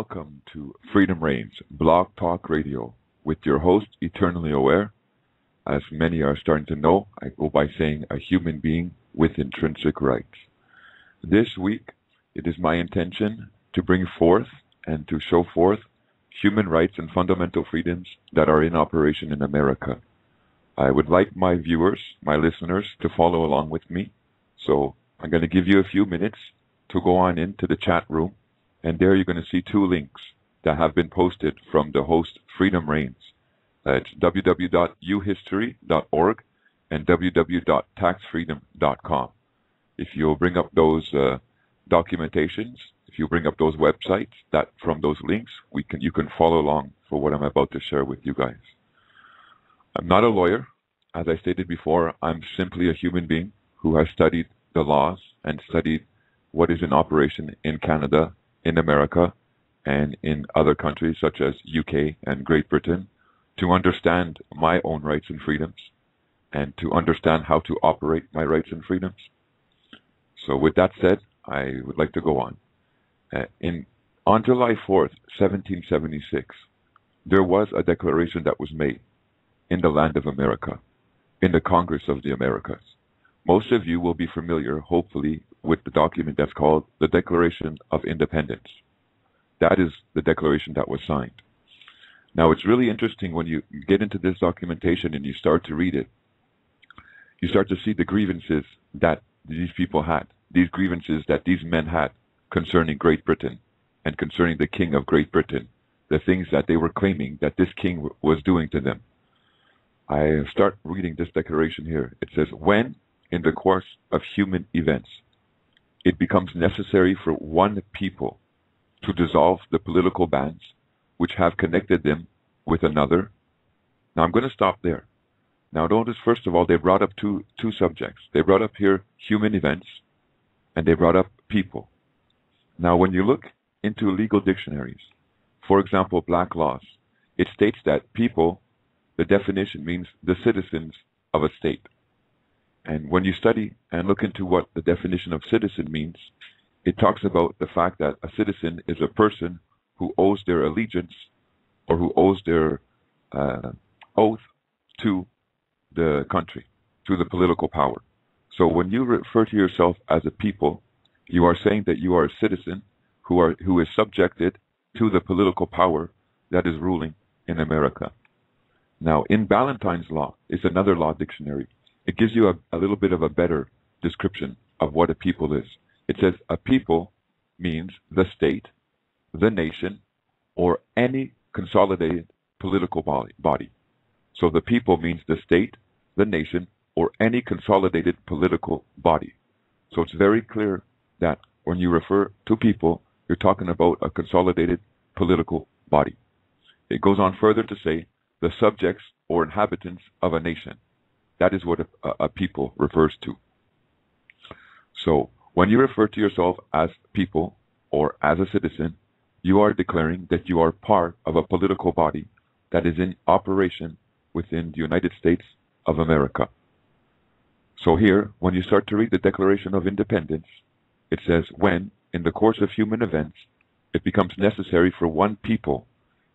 welcome to Freedom Reigns Blog Talk Radio with your host, Eternally Aware. As many are starting to know, I go by saying a human being with intrinsic rights. This week, it is my intention to bring forth and to show forth human rights and fundamental freedoms that are in operation in America. I would like my viewers, my listeners, to follow along with me. So I'm going to give you a few minutes to go on into the chat room, and there you're going to see two links that have been posted from the host, Freedom Reigns. It's www.uhistory.org and www.taxfreedom.com. If you'll bring up those documentations, if you bring up those websites, that from those links, you can follow along for what I'm about to share with you guys. I'm not a lawyer. As I stated before, I'm simply a human being who has studied the laws and studied what is in operation in Canada, in America, and in other countries such as UK and Great Britain to understand my own rights and freedoms and to understand how to operate my rights and freedoms. So with that said, I would like to go on. On July 4th, 1776, there was a declaration that was made in the land of America, in the Congress of the Americas. Most of you will be familiar, hopefully, with the document that's called the Declaration of Independence. That is the declaration that was signed. Now, it's really interesting when you get into this documentation and you start to read it. You start to see the grievances that these people had, these grievances that these men had concerning Great Britain and concerning the King of Great Britain, the things that they were claiming that this king was doing to them. I start reading this declaration here. It says, when, in the course of human events, it becomes necessary for one people to dissolve the political bands which have connected them with another. Now I'm going to stop there. Now notice, first of all, they brought up two subjects. They brought up here human events, and they brought up people. Now when you look into legal dictionaries, for example, black laws, it states that people, the definition means the citizens of a state. And when you study and look into what the definition of citizen means, it talks about the fact that a citizen is a person who owes their allegiance or who owes their oath to the country, to the political power. So when you refer to yourself as a people, you are saying that you are a citizen who is subjected to the political power that is ruling in America. Now, in Ballantyne's Law is another law dictionary. It gives you a little bit of a better description of what a people is. It says a people means the state, the nation, or any consolidated political body. So the people means the state, the nation, or any consolidated political body. So it's very clear that when you refer to people, you're talking about a consolidated political body. It goes on further to say the subjects or inhabitants of a nation. That is what a people refers to. So when you refer to yourself as people or as a citizen, you are declaring that you are part of a political body that is in operation within the United States of America. So here, when you start to read the Declaration of Independence, it says, when, in the course of human events, it becomes necessary for one people,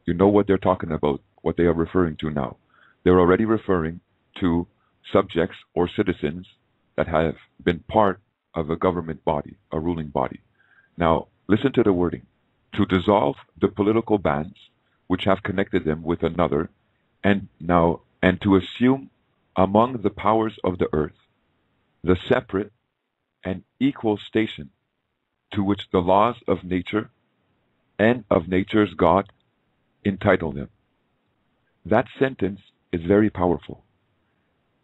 you know what they're talking about, what they are referring to now. They're already referring to subjects or citizens that have been part of a government body, a ruling body. Now, listen to the wording. To dissolve the political bands which have connected them with another, and to assume among the powers of the earth the separate and equal station to which the laws of nature and of nature's God entitle them. That sentence is very powerful.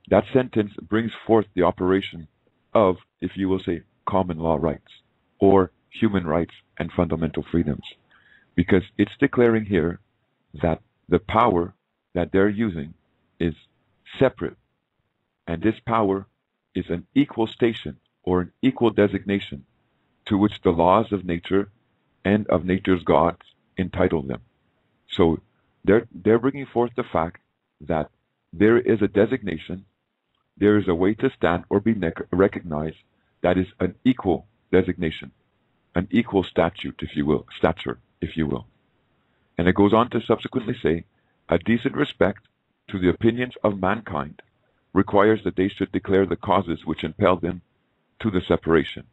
That sentence brings forth the operation of, if you will say, common law rights or human rights and fundamental freedoms, because it's declaring here that the power that they're using is separate, and this power is an equal station or an equal designation to which the laws of nature and of nature's gods entitle them. So they're bringing forth the fact that there is a designation, there is a way to stand or be recognized that is an equal designation, an equal statute, if you will, stature, if you will. And it goes on to subsequently say, a decent respect to the opinions of mankind requires that they should declare the causes which impel them to the separation.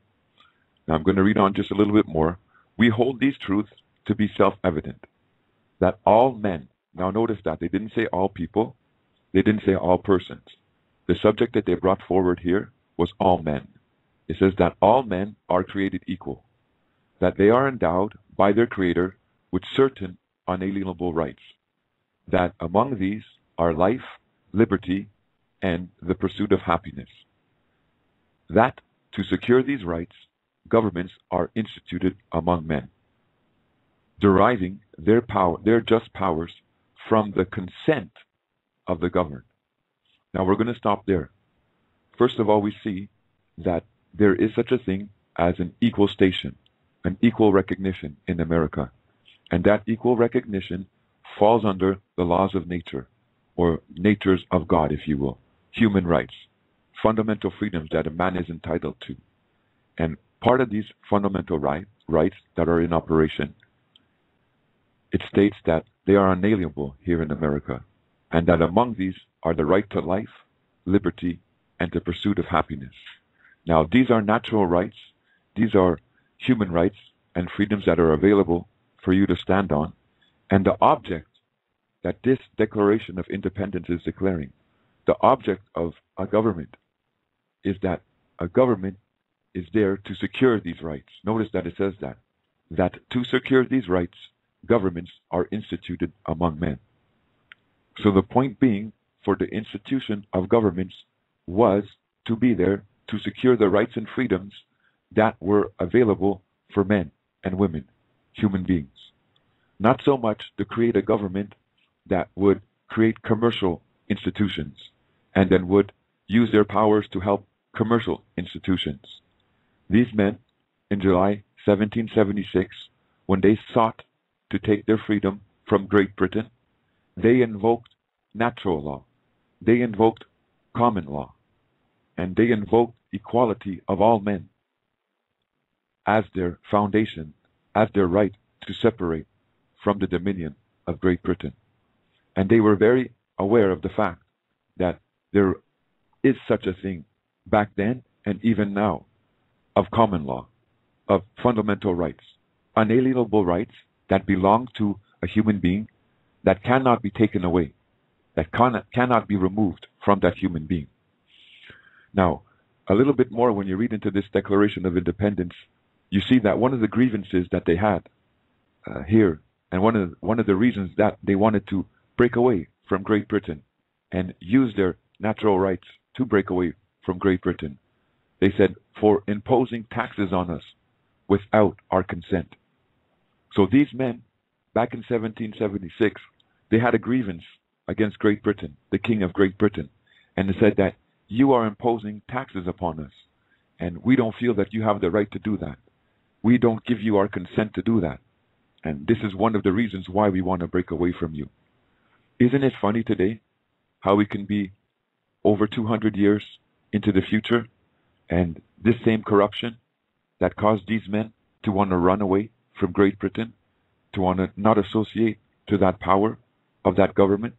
Now I'm going to read on just a little bit more. We hold these truths to be self-evident, that all men, now notice that they didn't say all people, they didn't say all persons. The subject that they brought forward here was all men. It says that all men are created equal, that they are endowed by their Creator with certain unalienable rights, that among these are life, liberty, and the pursuit of happiness. That to secure these rights, governments are instituted among men, deriving their just powers from the consent of the governed. Now we're going to stop there. First of all, we see that there is such a thing as an equal station, an equal recognition in America. And that equal recognition falls under the laws of nature, or natures of God, if you will, human rights, fundamental freedoms that a man is entitled to. And part of these fundamental rights that are in operation, it states that they are unalienable here in America, and that among these are the right to life, liberty, and the pursuit of happiness. Now, these are natural rights, these are human rights and freedoms that are available for you to stand on, and the object that this Declaration of Independence is declaring, the object of a government, is that a government is there to secure these rights. Notice that it says that to secure these rights, governments are instituted among men. So the point being for the institution of governments was to be there to secure the rights and freedoms that were available for men and women, human beings. Not so much to create a government that would create commercial institutions and then would use their powers to help commercial institutions. These men, in July 1776, when they sought to take their freedom from Great Britain, they invoked natural law, they invoked common law, and they invoked equality of all men as their foundation, as their right to separate from the dominion of Great Britain. And they were very aware of the fact that there is such a thing back then and even now of common law, of fundamental rights, unalienable rights that belong to a human being that cannot be taken away, that cannot be removed from that human being. Now, a little bit more when you read into this Declaration of Independence, you see that one of the grievances that they had here, and one of the reasons that they wanted to break away from Great Britain and use their natural rights to break away from Great Britain, they said, for imposing taxes on us without our consent. So these men, back in 1776, they had a grievance against Great Britain, the King of Great Britain, and they said that you are imposing taxes upon us, and we don't feel that you have the right to do that. We don't give you our consent to do that. And this is one of the reasons why we want to break away from you. Isn't it funny today how we can be over 200 years into the future and this same corruption that caused these men to want to run away from Great Britain, to want to not associate to that power of that government?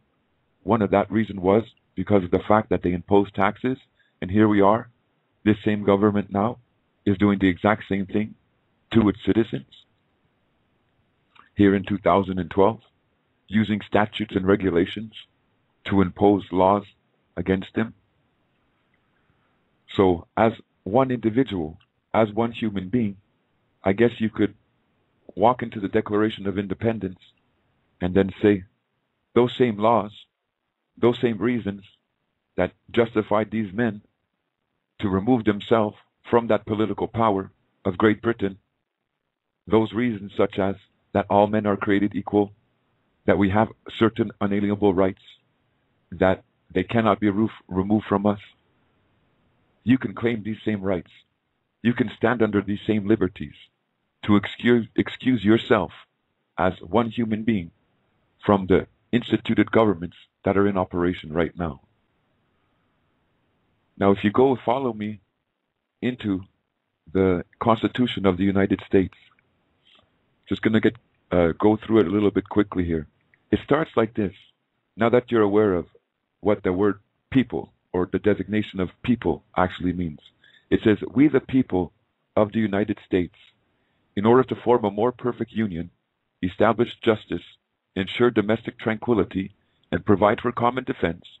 One of that reason was because of the fact that they imposed taxes, and here we are, this same government now is doing the exact same thing to its citizens here in 2012, using statutes and regulations to impose laws against them. So as one individual, as one human being, I guess you could walk into the Declaration of Independence and then say those same laws, those same reasons that justified these men to remove themselves from that political power of Great Britain, those reasons such as that all men are created equal, that we have certain unalienable rights, that they cannot be removed from us. You can claim these same rights. You can stand under these same liberties to excuse yourself as one human being from the instituted governments that are in operation right now. Now, if you go follow me into the Constitution of the United States, just going to get go through it a little bit quickly here. It starts like this. Now that you're aware of what the word people or the designation of people actually means, it says, "We the people of the United States, in order to form a more perfect union, establish justice, ensure domestic tranquility, and provide for common defense,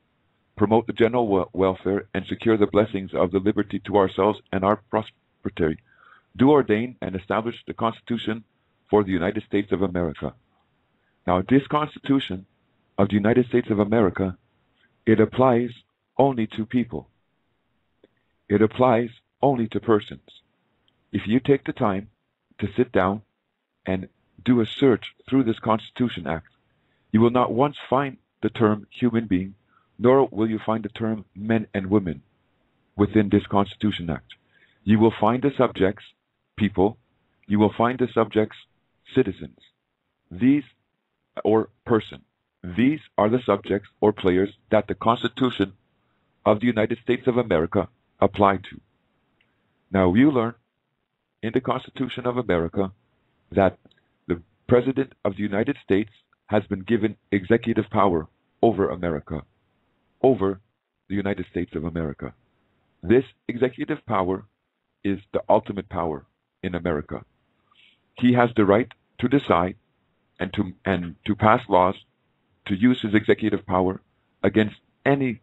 promote the general welfare, and secure the blessings of the liberty to ourselves and our prosperity, do ordain and establish the Constitution for the United States of America." Now, this Constitution of the United States of America, it applies only to people. It applies only to persons. If you take the time to sit down and do a search through this Constitution Act, you will not once find the term human being, nor will you find the term men and women within this Constitution Act. You will find the subjects people, you will find the subjects citizens, these or person. These are the subjects or players that the Constitution of the United States of America apply to. Now, you learn in the Constitution of America that the President of the United States has been given executive power over America, over the United States of America. This executive power is the ultimate power in America. He has the right to decide and to pass laws, to use his executive power against any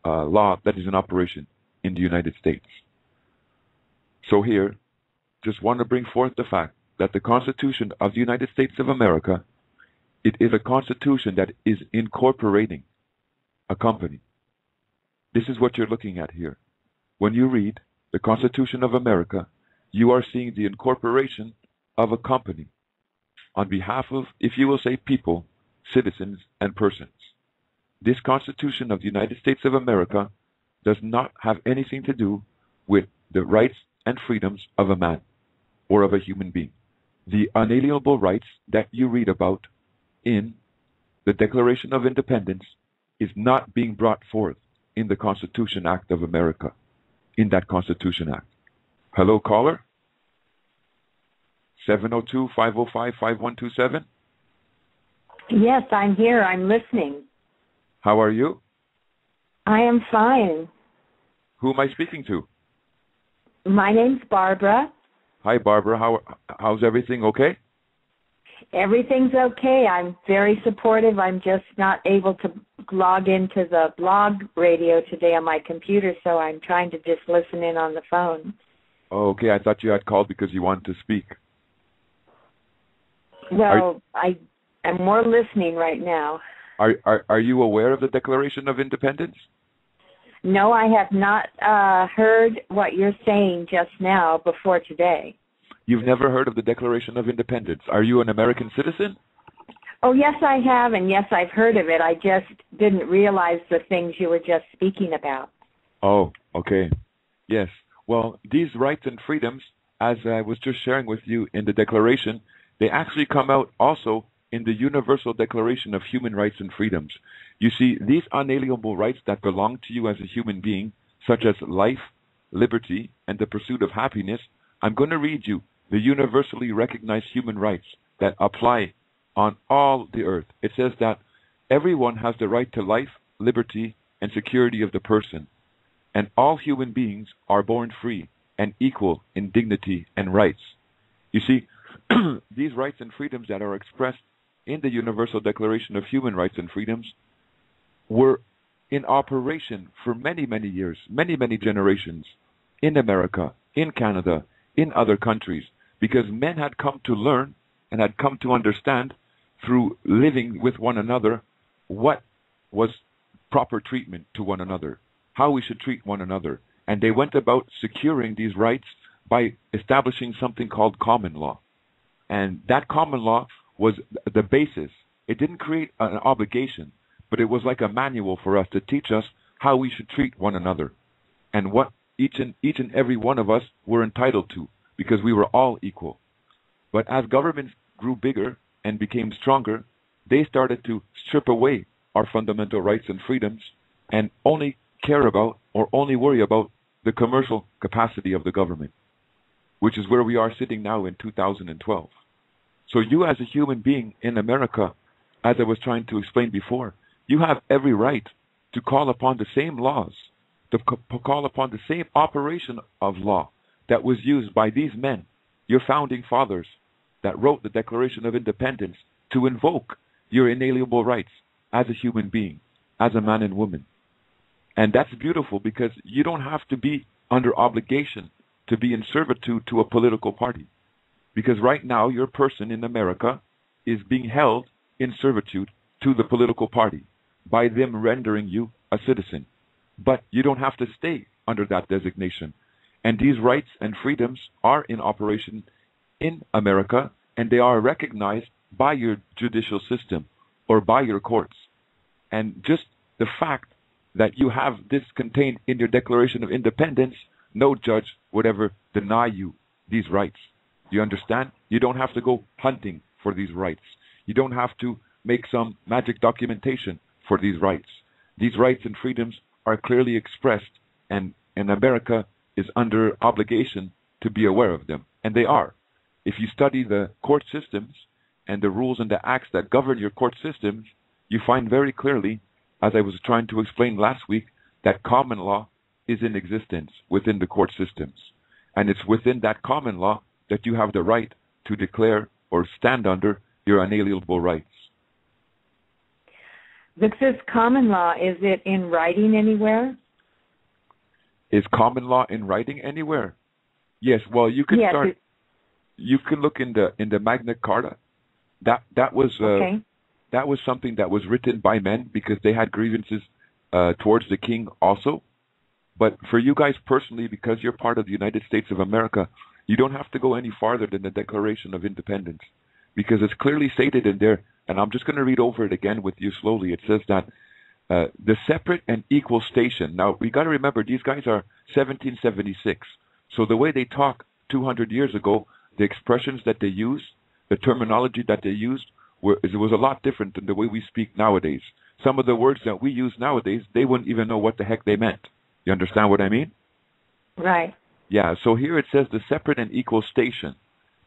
law that is in operation in the United States. So here, just want to bring forth the fact that the Constitution of the United States of America, it is a constitution that is incorporating a company. This is what you're looking at here. When you read the Constitution of America, you are seeing the incorporation of a company on behalf of, if you will say, people, citizens, and persons. This Constitution of the United States of America does not have anything to do with the rights and freedoms of a man or of a human being. The unalienable rights that you read about in the Declaration of Independence is not being brought forth in the Constitution Act of America, in that Constitution Act. Hello, caller? 702-505-5127? Yes, I'm here. I'm listening. How are you? I am fine. Who am I speaking to? My name's Barbara. Hi, Barbara. How's everything okay? Everything's okay. I'm very supportive. I'm just not able to log into the blog radio today on my computer, so I'm trying to just listen in on the phone. Oh, okay. I thought you had called because you wanted to speak. Well, I am more listening right now. Are you aware of the Declaration of Independence? No, I have not heard what you're saying just now before today. You've never heard of the Declaration of Independence. Are you an American citizen? Oh, yes, I have, and yes, I've heard of it. I just didn't realize the things you were just speaking about. Oh, okay. Yes. Well, these rights and freedoms, as I was just sharing with you in the Declaration, they actually come out also in the Universal Declaration of Human Rights and Freedoms. You see, these unalienable rights that belong to you as a human being, such as life, liberty, and the pursuit of happiness, I'm going to read you the universally recognized human rights that apply on all the earth. It says that everyone has the right to life, liberty, and security of the person, and all human beings are born free and equal in dignity and rights. You see, these rights and freedoms that are expressed in the Universal Declaration of Human Rights and Freedoms were in operation for many, many years, many, many generations in America, in Canada, in other countries, because men had come to learn and had come to understand through living with one another what was proper treatment to one another, how we should treat one another. And they went about securing these rights by establishing something called common law. And that common law was the basis. It didn't create an obligation, but it was like a manual for us to teach us how we should treat one another and what each and every one of us were entitled to, because we were all equal. But as governments grew bigger and became stronger, they started to strip away our fundamental rights and freedoms and only care about or only worry about the commercial capacity of the government, which is where we are sitting now in 2012. So you as a human being in America, as I was trying to explain before, you have every right to call upon the same laws, to call upon the same operation of law that was used by these men, your founding fathers, that wrote the Declaration of Independence to invoke your inalienable rights as a human being, as a man and woman. And that's beautiful because you don't have to be under obligation to be in servitude to a political party. Because right now, your person in America is being held in servitude to the political party by them rendering you a citizen. But you don't have to stay under that designation. And these rights and freedoms are in operation in America, and they are recognized by your judicial system or by your courts. And just the fact that you have this contained in your Declaration of Independence, no judge would ever deny you these rights. You understand? You don't have to go hunting for these rights. You don't have to make some magic documentation for these rights. These rights and freedoms are clearly expressed, and America is under obligation to be aware of them. And they are. If you study the court systems and the rules and the acts that govern your court systems, you find very clearly, as I was trying to explain last week, that common law is in existence within the court systems. And it's within that common law that you have the right to declare or stand under your unalienable rights. This is common law. Is it in writing anywhere? Is common law in writing anywhere? Yes. Well, you can start. You can look in the Magna Carta. That was okay. That was something that was written by men because they had grievances towards the king also. But for you guys personally, because you're part of the United States of America, you don't have to go any farther than the Declaration of Independence, because it's clearly stated in there, and I'm just going to read over it again with you slowly. It says that the separate and equal station. Now, we got to remember, these guys are 1776. So the way they talk 200 years ago, the expressions that they use, the terminology that they used, it was a lot different than the way we speak nowadays. Some of the words that we use nowadays, they wouldn't even know what the heck they meant. You understand what I mean? Right. Yeah, so here it says the separate and equal station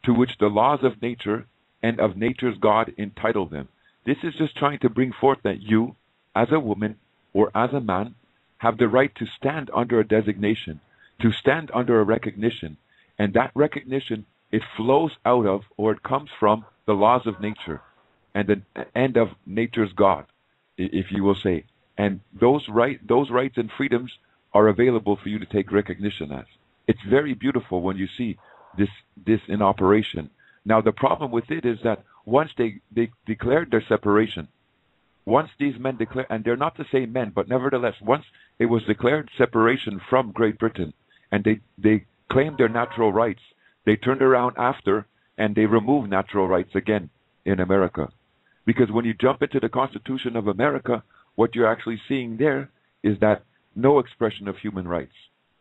to which the laws of nature and of nature's God entitle them. This is just trying to bring forth that you, as a woman or as a man, have the right to stand under a designation, to stand under a recognition, and that recognition, it flows out of, or it comes from, the laws of nature and the end of nature's God, if you will say. And those rights and freedoms are available for you to take recognition as. It's very beautiful when you see this in operation. Now, the problem with it is that once they declared their separation, once these men declared, and they're not the same men, but nevertheless, once it was declared separation from Great Britain, and they claimed their natural rights, they turned around after and they removed natural rights again in America. Because when you jump into the Constitution of America, what you're actually seeing there is that no expression of human rights,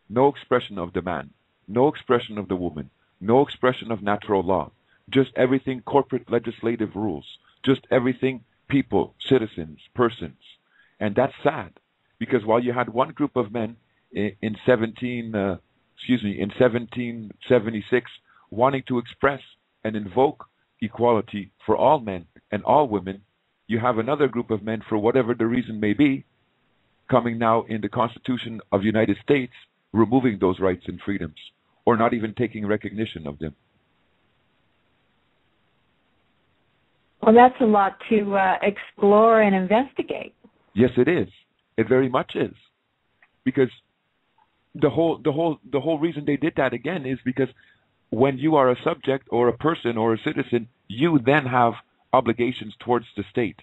no expression of the man, no expression of the woman, no expression of natural law, just everything corporate legislative rules, just everything people, citizens, persons. And that's sad, because while you had one group of men in 1776 wanting to express and invoke equality for all men and all women, you have another group of men, for whatever the reason may be, coming now in the Constitution of the United States, removing those rights and freedoms, or not even taking recognition of them. Well, that's a lot to explore and investigate. Yes, it is. It very much is, because the whole reason they did that again is because when you are a subject or a person or a citizen, you then have obligations towards the state.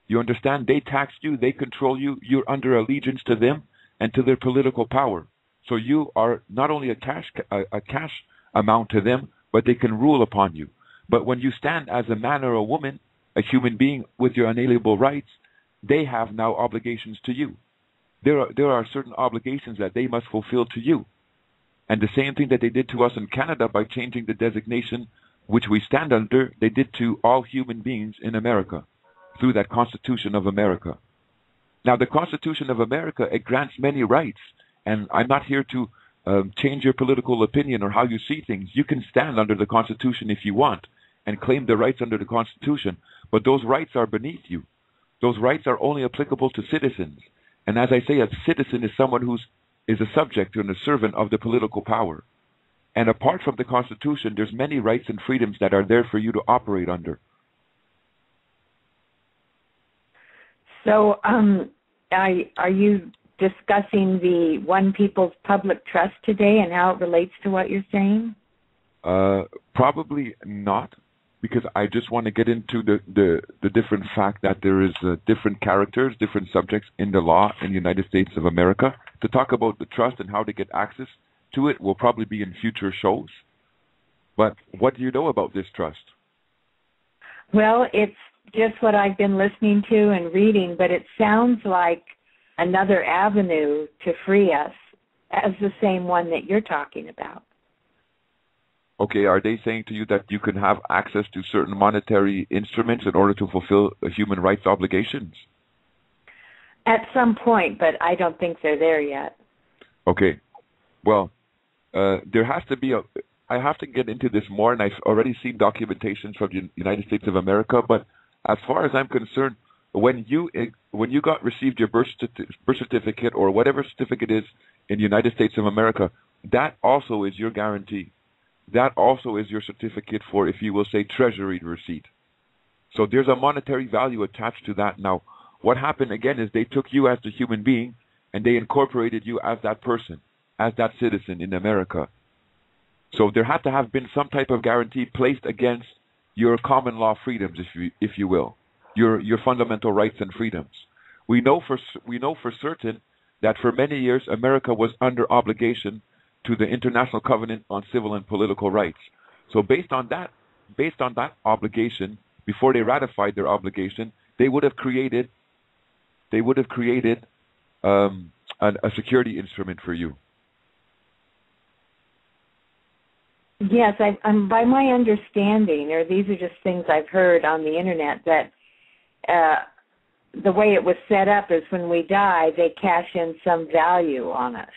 You understand? They tax you, they control you, you're under allegiance to them and to their political power. So you are not only a cash amount to them, but they can rule upon you. But when you stand as a man or a woman, a human being with your unalienable rights, they have now obligations to you. There are certain obligations that they must fulfill to you. And the same thing that they did to us in Canada by changing the designation which we stand under, they did to all human beings in America through that Constitution of America. Now, the Constitution of America, it grants many rights, and I'm not here to change your political opinion or how you see things. You can stand under the Constitution if you want, and claim the rights under the Constitution, but those rights are beneath you. Those rights are only applicable to citizens. And as I say, a citizen is someone who is a subject and a servant of the political power. And apart from the Constitution, there's many rights and freedoms that are there for you to operate under. So, are you discussing the One People's Public Trust today and how it relates to what you're saying? Probably not, because I just want to get into the different fact that there is different characters, different subjects in the law in the United States of America. To talk about the trust and how to get access to it will probably be in future shows. But what do you know about this trust? Well, it's just what I've been listening to and reading, but it sounds like another avenue to free us as the same one that you're talking about. Okay, are they saying to you that you can have access to certain monetary instruments in order to fulfill human rights obligations? At some point, but I don't think they're there yet. Okay, well, there has to be I have to get into this more, and I've already seen documentation from the United States of America, but as far as I'm concerned, when you received your birth certificate or whatever certificate is in the United States of America, that also is your guarantee. That also is your certificate for, if you will say, treasury receipt. So there's a monetary value attached to that. Now, what happened again is they took you as the human being and they incorporated you as that person, as that citizen in America. So there had to have been some type of guarantee placed against your common law freedoms, if you will, your fundamental rights and freedoms. We know for certain that for many years America was under obligation to the International Covenant on Civil and Political Rights. So based on that obligation, before they ratified their obligation, they would have created a security instrument for you. Yes, I'm by my understanding, or these are just things I've heard on the internet, that the way it was set up is when we die, they cash in some value on us.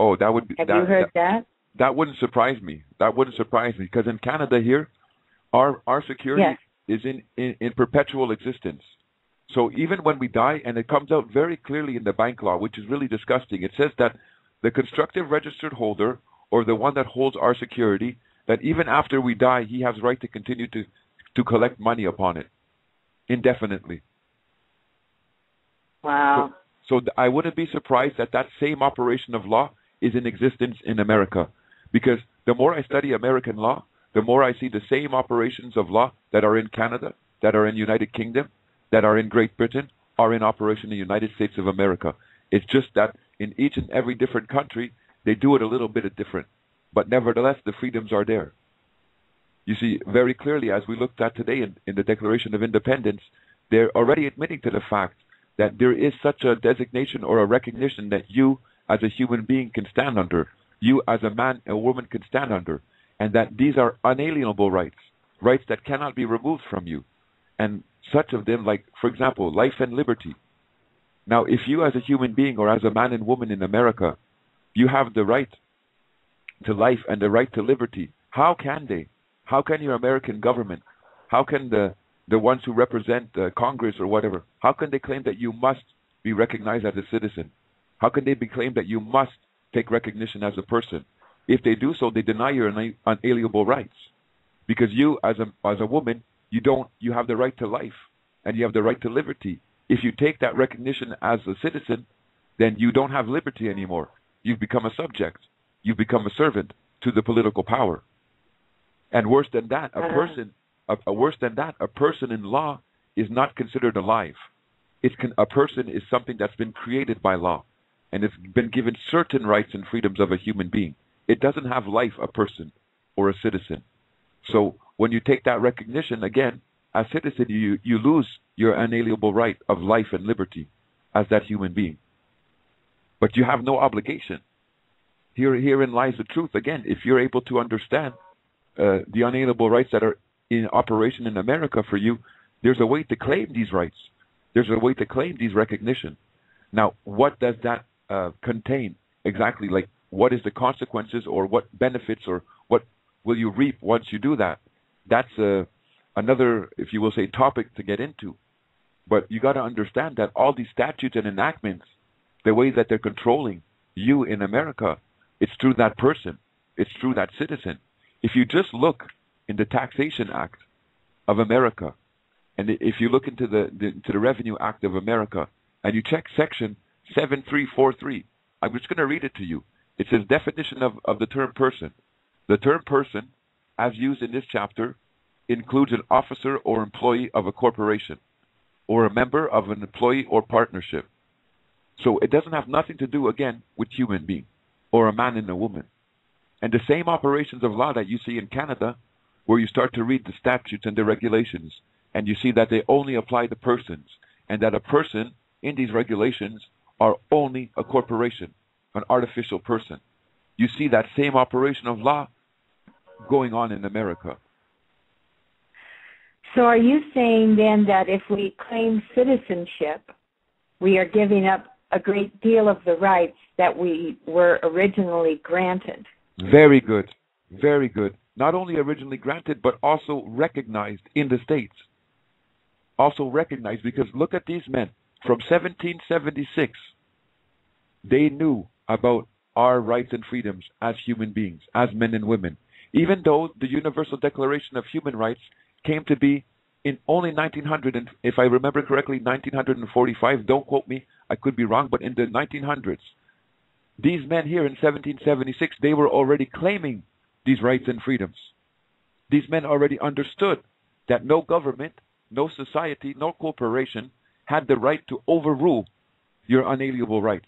Oh, that would be. Have you heard that? That wouldn't surprise me. That wouldn't surprise me, because in Canada here, our security is in perpetual existence. So even when we die, and it comes out very clearly in the bank law, which is really disgusting, it says that the constructive registered holder, or the one that holds our security, that even after we die, he has right to continue to collect money upon it indefinitely. Wow. So I wouldn't be surprised that that same operation of law is in existence in America, because the more I study American law, the more I see the same operations of law that are in Canada, that are in United Kingdom, that are in Great Britain, are in operation in the United States of America. It's just that in each and every different country, they do it a little bit different, but nevertheless, the freedoms are there. You see, very clearly, as we looked at today in the Declaration of Independence, they're already admitting to the fact that there is such a designation or a recognition that you, as a human being, can stand under, you, as a man, a woman, can stand under, and that these are unalienable rights, rights that cannot be removed from you. And such of them, like, for example, life and liberty. Now, if you, as a human being or as a man and woman in America, you have the right to life and the right to liberty, how can they? How can your American government, how can the ones who represent Congress or whatever, how can they claim that you must be recognized as a citizen? How can they be claimed that you must take recognition as a person? If they do so, they deny your unalienable rights. Because you, as a woman, you have the right to life and you have the right to liberty. If you take that recognition as a citizen, then you don't have liberty anymore. You've become a subject. You've become a servant to the political power. And worse than that, a person in law is not considered alive. A person is something that's been created by law, and it's been given certain rights and freedoms of a human being. It doesn't have life, a person or a citizen. So when you take that recognition, again, as citizen, you lose your unalienable right of life and liberty as that human being. But you have no obligation. Herein lies the truth. Again, if you're able to understand the unalienable rights that are in operation in America for you, there's a way to claim these rights. There's a way to claim these recognition. Now, what does that contain exactly? Like, what is the consequences, or what benefits, or will you reap once you do that? That's another, if you will say, topic to get into. But you got to understand that all these statutes and enactments, the way that they're controlling you in America, it's through that person. It's through that citizen. If you just look in the Taxation Act of America, and if you look into the Revenue Act of America, and you check section 7343, I'm just going to read it to you. It says definition of the term person. The term person, as used in this chapter, includes an officer or employee of a corporation, or a member of an employee or partnership. So it doesn't have nothing to do, again, with human being, or a man and a woman. And the same operations of law that you see in Canada, where you start to read the statutes and the regulations, and you see that they only apply to persons, and that a person in these regulations are only a corporation, an artificial person. You see that same operation of law going on in America. So are you saying then that if we claim citizenship, we are giving up a great deal of the rights that we were originally granted? Very good. Very good. Not only originally granted, but also recognized in the States. Also recognized, because look at these men. From 1776, they knew about our rights and freedoms as human beings, as men and women. Even though the Universal Declaration of Human Rights came to be in only 1900, and if I remember correctly, 1945, don't quote me, I could be wrong, but in the 1900s, these men here in 1776, they were already claiming these rights and freedoms. These men already understood that no government, no society, no corporation had the right to overrule your unalienable rights.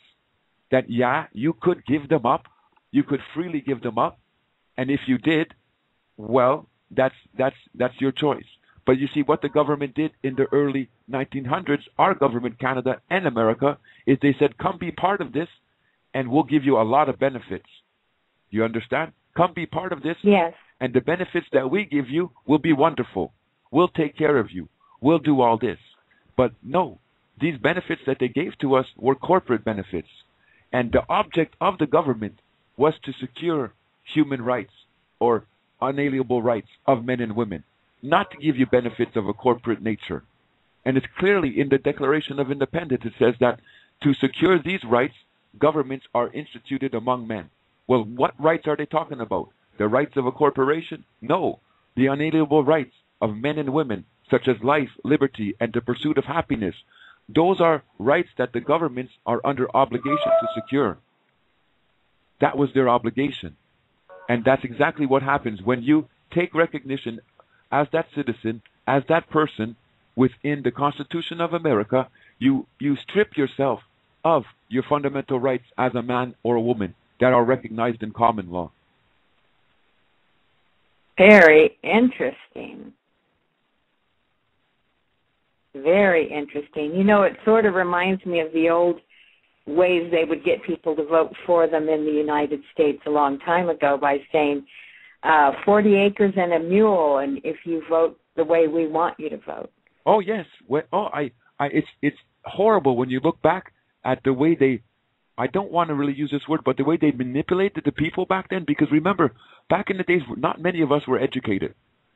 That, yeah, you could give them up, you could freely give them up, and if you did, well, that's your choice. But you see, what the government did in the early 1900s, our government, Canada and America, is they said, come be part of this, and we'll give you a lot of benefits. You understand? Come be part of this, yes, and the benefits that we give you will be wonderful. We'll take care of you. We'll do all this. But no, these benefits that they gave to us were corporate benefits. And the object of the government was to secure human rights or unalienable rights of men and women, not to give you benefits of a corporate nature. And it's clearly in the Declaration of Independence, it says that to secure these rights, governments are instituted among men. Well, what rights are they talking about? The rights of a corporation? No. The unalienable rights of men and women, such as life, liberty, and the pursuit of happiness. Those are rights that the governments are under obligation to secure. That was their obligation. And that's exactly what happens when you take recognition as that citizen, as that person within the Constitution of America. You strip yourself of your fundamental rights as a man or a woman that are recognized in common law. Very interesting. Very interesting. You know, it sort of reminds me of the old ways they would get people to vote for them in the United States a long time ago by saying 40 acres and a mule, and if you vote the way we want you to vote. Oh, yes. Well, it's horrible when you look back at the way they, I don't want to really use this word, but the way they manipulated the people back then. Because remember, back in the days, not many of us were educated.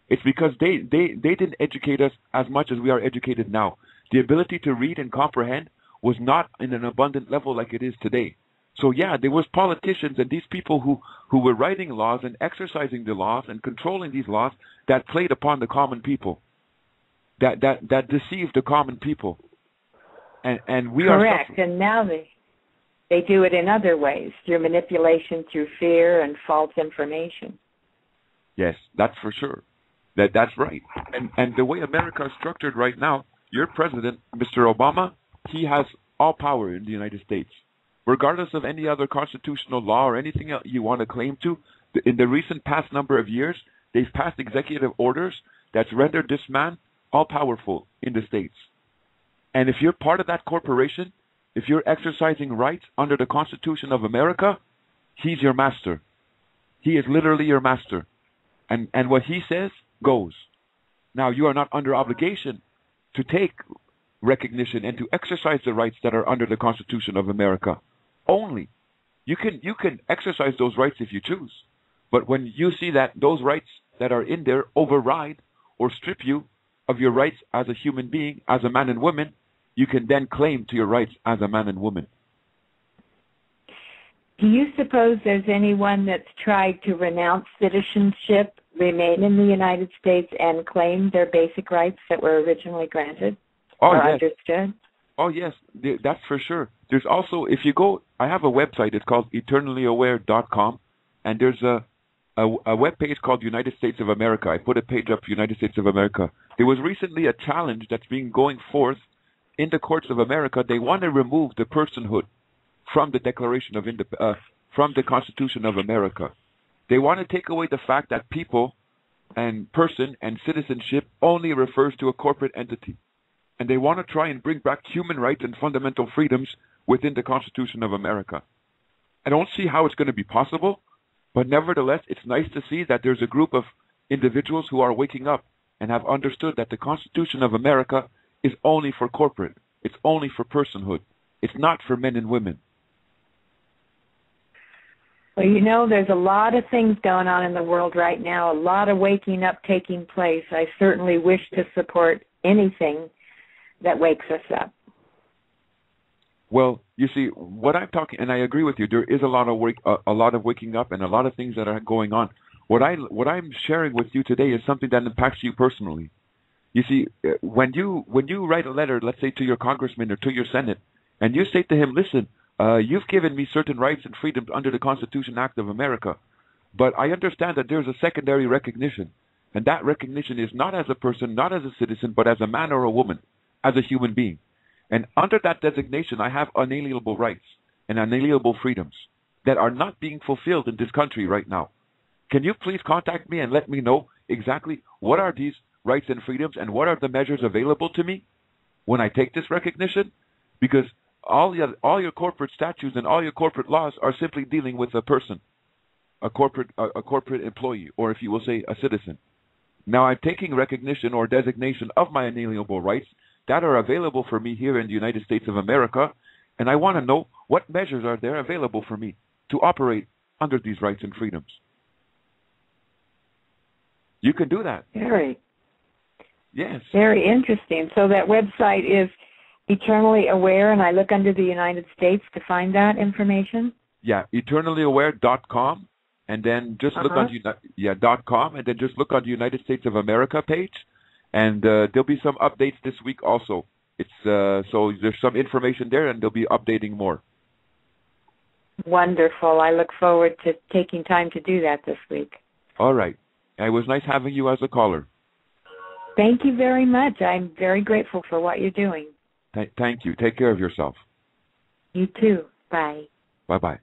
It's because they didn't educate us as much as we are educated now. The ability to read and comprehend was not in an abundant level like it is today. So yeah, there was politicians and these people who were writing laws and exercising the laws and controlling these laws that played upon the common people, that deceived the common people. And we are correct. And now they do it in other ways, through manipulation, through fear and false information. Yes, that's for sure. That's right. And the way America is structured right now, your president, Mr. Obama, he has all power in the United States. Regardless of any other constitutional law or anything else you want to claim to, in the recent past number of years, they've passed executive orders that's rendered this man all-powerful in the States. And if you're part of that corporation, if you're exercising rights under the Constitution of America, he's your master. He is literally your master. And what he says goes. Now, you are not under obligation to take recognition and to exercise the rights that are under the Constitution of America. Only. You can exercise those rights if you choose. But when you see that those rights that are in there override or strip you of your rights as a human being, as a man and woman, you can then claim to your rights as a man and woman. Do you suppose there's anyone that's tried to renounce citizenship, remain in the United States, and claim their basic rights that were originally granted or understood? Oh, yes, that's for sure. There's also, if you go, I have a website, it's called eternallyaware.com, and there's a web page called United States of America. I put a page up, United States of America. There was recently a challenge that's been going forth in the courts of America. They want to remove the personhood from the Declaration of from the Constitution of America. They want to take away the fact that people and person and citizenship only refers to a corporate entity. And they want to try and bring back human rights and fundamental freedoms within the Constitution of America. I don't see how it's going to be possible, but nevertheless, it's nice to see that there's a group of individuals who are waking up and have understood that the Constitution of America is only for corporate. It's only for personhood. It's not for men and women. Well, you know, there's a lot of things going on in the world right now, a lot of waking up taking place. I certainly wish to support anything that wakes us up. Well, you see, what I'm talking, and I agree with you, there is a lot of waking up and a lot of things that are going on. What I'm sharing with you today is something that impacts you personally. You see, when you write a letter, let's say to your congressman or to your Senate, and you say to him, listen, you've given me certain rights and freedoms under the Constitution Act of America, but I understand that there's a secondary recognition, and that recognition is not as a person, not as a citizen, but as a man or a woman, as a human being. And under that designation, I have unalienable rights and unalienable freedoms that are not being fulfilled in this country right now. Can you please contact me and let me know exactly what are these rights and freedoms and what are the measures available to me when I take this recognition? Because all your corporate statutes and all your corporate laws are simply dealing with a person, a corporate employee, or if you will say, a citizen. Now I'm taking recognition or designation of my inalienable rights that are available for me here in the United States of America, and I want to know what measures are there available for me to operate under these rights and freedoms. You can do that. Yes. Very interesting. So that website is Eternally Aware, and I look under the United States to find that information? Yeah, eternallyaware.com, and then just look on .com, and then just look on the United States of America page, and there'll be some updates this week also. It's so there's some information there, and they'll be updating more. Wonderful. I look forward to taking time to do that this week. All right. It was nice having you as a caller. Thank you very much. I'm very grateful for what you're doing. Thank you. Take care of yourself. You too. Bye. Bye-bye.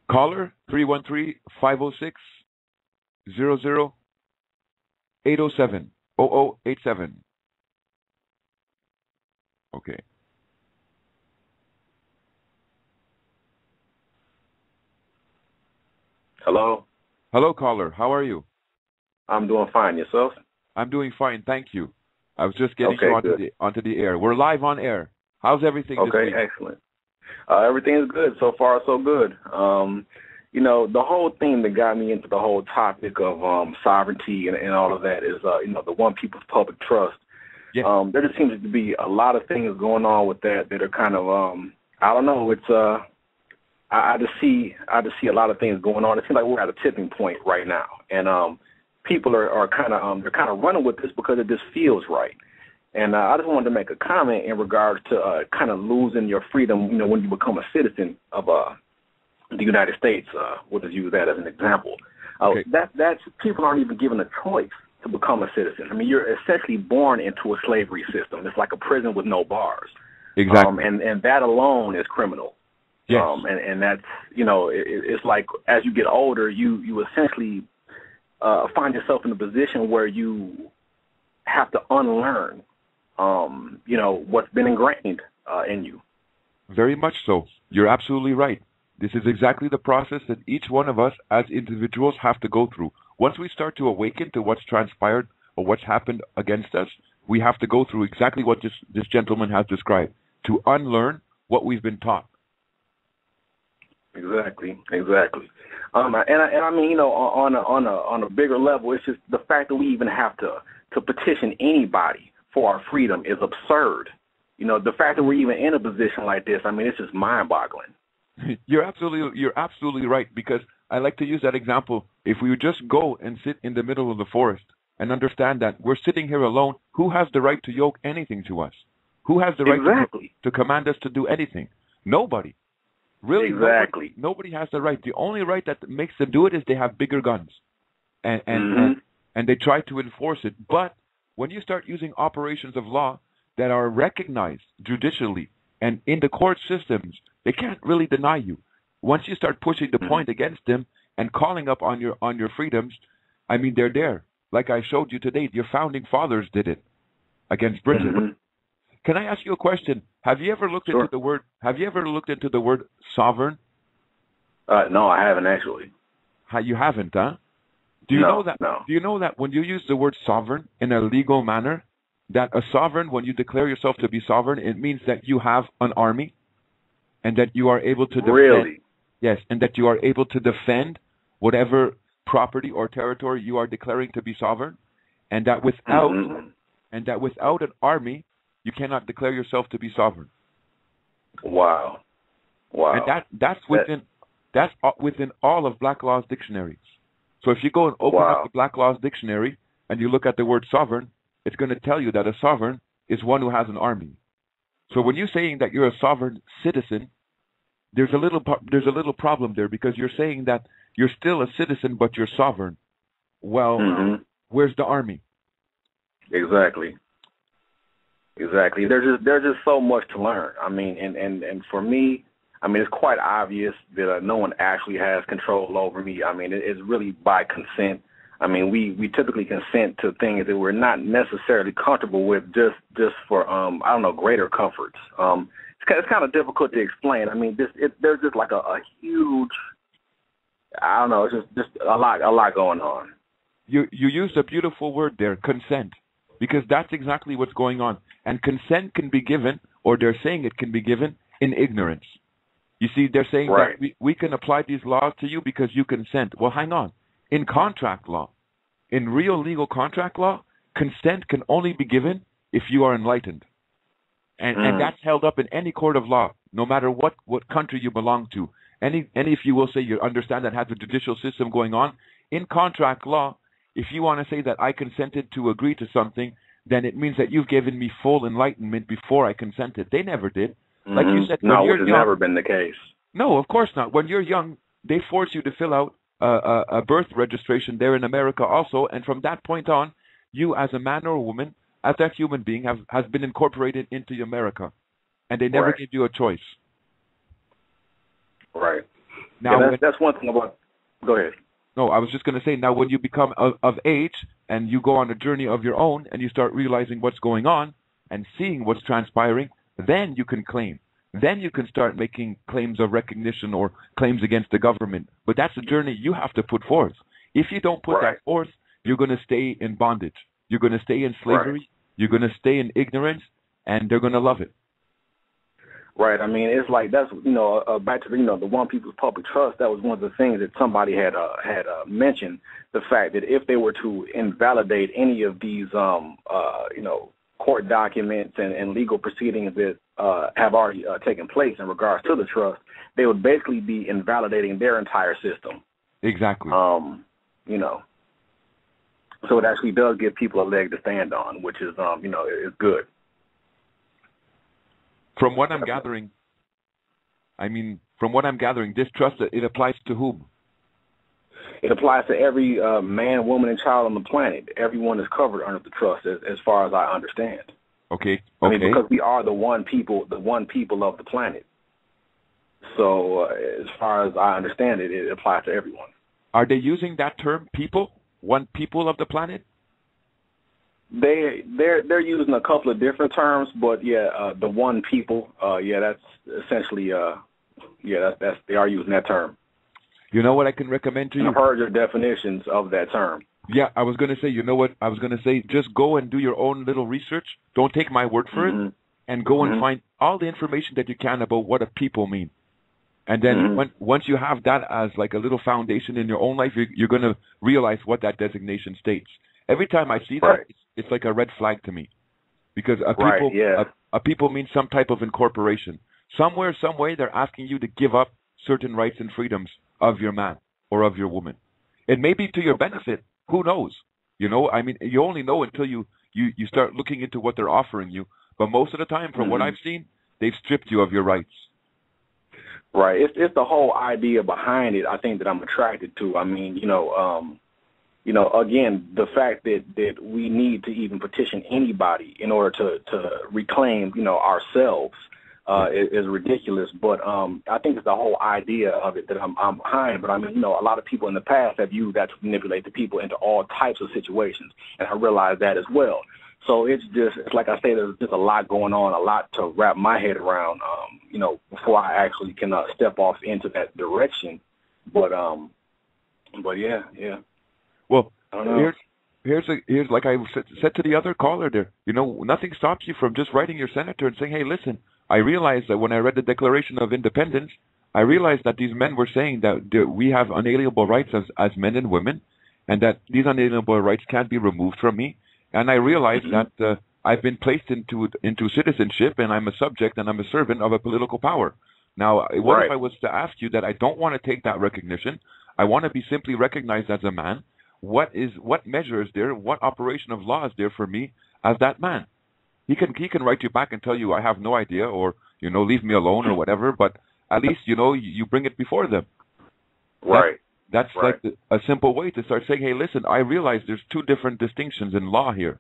Caller 313-506-00-807. 0087. Okay. Hello? Hello, caller. How are you? I'm doing fine. Yourself? I'm doing fine, thank you. I was just getting you onto the air. We're live on air. How's everything this week? Okay, excellent. Everything is good. So far, so good. You know, the whole thing that got me into the whole topic of sovereignty and all of that is, you know, the one people's public trust. Yes. There just seems to be a lot of things going on with that are kind of, I don't know, it's, I just see a lot of things going on. It seems like we're at a tipping point right now, and people are kind of they're kind of running with this because it just feels right. And I just wanted to make a comment in regards to kind of losing your freedom, you know, when you become a citizen of the United States. We'll just use that as an example. Okay. That's people aren't even given a choice to become a citizen. I mean, you're essentially born into a slavery system. It's like a prison with no bars. Exactly. And that alone is criminal. Yes. And that's, you know, it's like as you get older, you essentially find yourself in a position where you have to unlearn, you know, what's been ingrained in you. Very much so. You're absolutely right. This is exactly the process that each one of us as individuals have to go through. Once we start to awaken to what's transpired or what's happened against us, we have to go through exactly what this gentleman has described, to unlearn what we've been taught. Exactly. And I mean, on a bigger level, it's just the fact that we even have to petition anybody for our freedom is absurd. The fact that we're even in a position like this, I mean, it's just mind-boggling. You're absolutely right, because I like to use that example. If we would just go and sit in the middle of the forest and understand that we're sitting here alone, who has the right to yoke anything to us? Who has the right to command us to do anything? Nobody. Really, exactly. Nobody has the right. The only right that makes them do it is they have bigger guns, and they try to enforce it. But when you start using operations of law that are recognized judicially and in the court systems, they can't really deny you. Once you start pushing the point against them and calling up on your freedoms, I mean, they're there. Like I showed you today, your founding fathers did it against Britain. Can I ask you a question? Have you ever looked into the word? Have you ever looked into the word sovereign? No, I haven't actually. You haven't, huh? Do you know that? No. Do you know that when you use the word sovereign in a legal manner, that a sovereign, when you declare yourself to be sovereign, it means that you have an army, and that you are able to defend. Really? Yes, and that you are able to defend whatever property or territory you are declaring to be sovereign, and that without an army, you cannot declare yourself to be sovereign. Wow. And that's within all of Black Law's dictionaries. So if you go and open up the Black Law's dictionary and you look at the word sovereign, it's going to tell you that a sovereign is one who has an army. So when you're saying that you're a sovereign citizen, there's a little problem there, because you're saying that you're still a citizen but you're sovereign. Well, where's the army? Exactly. There's just so much to learn. I mean, and for me, I mean, it's quite obvious that no one actually has control over me. I mean, it's really by consent. I mean, we typically consent to things that we're not necessarily comfortable with, just for greater comforts. It's kind of difficult to explain. I mean, there's just like a huge, I don't know, it's just a lot going on. You used a beautiful word there, consent, because that's exactly what's going on. And consent can be given, or they're saying it can be given, in ignorance. You see, they're saying that we can apply these laws to you because you consent. Well, hang on. In contract law, in real legal contract law, consent can only be given if you are enlightened. And that's held up in any court of law, no matter what country you belong to. Any if you will say you understand that has a judicial system going on, in contract law, if you want to say that I consented to agree to something, then it means that you've given me full enlightenment before I consented. They never did. Like you said, which has never been the case. No, of course not. When you're young, they force you to fill out a birth registration there in America also, and from that point on, you as a man or a woman, as that human being, has been incorporated into America, and they never give you a choice. Right. Now, that's one thing about. Go ahead. No, I was just going to say, now when you become of age and you go on a journey of your own and you start realizing what's going on and seeing what's transpiring, then you can claim. Then you can start making claims of recognition or claims against the government. But that's a journey you have to put forth. If you don't put that forth, you're going to stay in bondage. You're going to stay in slavery. You're going to stay in ignorance, and they're going to love it. Right. I mean, it's like that's, back to, the One People's Public Trust, that was one of the things that somebody had mentioned, the fact that if they were to invalidate any of these, court documents and legal proceedings that have already taken place in regards to the trust, they would basically be invalidating their entire system. Exactly. So it actually does give people a leg to stand on, which is, is good. From what I'm gathering, this trust, it applies to whom? It applies to every man, woman, and child on the planet. Everyone is covered under the trust, as far as I understand. Okay. I mean, because we are the one people of the planet. So, as far as I understand it, it applies to everyone. Are they using that term, people? One people of the planet? They're using a couple of different terms, but the one people, that's essentially, that's they are using that term. You know what I can recommend to you? I've heard your definitions of that term. Yeah, I was going to say, you know what? I was going to say, just go and do your own little research. Don't take my word for it, and go and find all the information that you can about what a people mean. And then once you have that as like a little foundation in your own life, you're going to realize what that designation states. Every time I see that, it's like a red flag to me, because a people means some type of incorporation. Somewhere, some way, they're asking you to give up certain rights and freedoms of your man or of your woman. It may be to your benefit. Who knows? You know, I mean, you only know until you start looking into what they're offering you. But most of the time, from what I've seen, they've stripped you of your rights. Right. It's the whole idea behind it, I think, that I'm attracted to. I mean, again, the fact that we need to even petition anybody in order to reclaim, ourselves is ridiculous. But I think it's the whole idea of it that I'm behind. But I mean, a lot of people in the past have used that to manipulate the people into all types of situations, and I realize that as well. So it's like I say, there's just a lot going on, a lot to wrap my head around, before I actually can step off into that direction. But yeah. Well, here's like I said to the other caller there. Nothing stops you from just writing your senator and saying, "Hey, listen, I realized that when I read the Declaration of Independence, I realized that these men were saying that we have unalienable rights as men and women, and that these unalienable rights can't be removed from me. And I realized that I've been placed into citizenship, and I'm a subject and I'm a servant of a political power. Now, what if I was to ask you that I don't want to take that recognition? I want to be simply recognized as a man. What measure is there? What operation of law is there for me as that man?" He can write you back and tell you, "I have no idea," or leave me alone or whatever. But at least you bring it before them. Right. That's like a simple way to start saying, "Hey, listen, I realize there's two different distinctions in law here.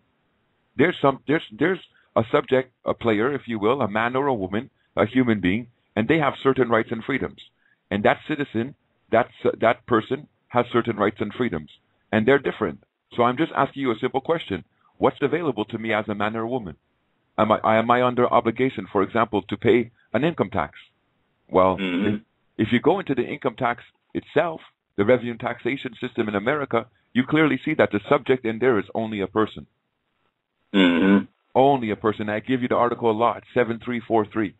There's a subject, a player, if you will, a man or a woman, a human being, and they have certain rights and freedoms. And that citizen, that person has certain rights and freedoms, and they're different. So I'm just asking you a simple question: what's available to me as a man or a woman? Am I under obligation, for example, to pay an income tax? Well, if you go into the income tax itself, the revenue taxation system in America, you clearly see that the subject in there is only a person. Only a person. I give you the article of law, it's 7343.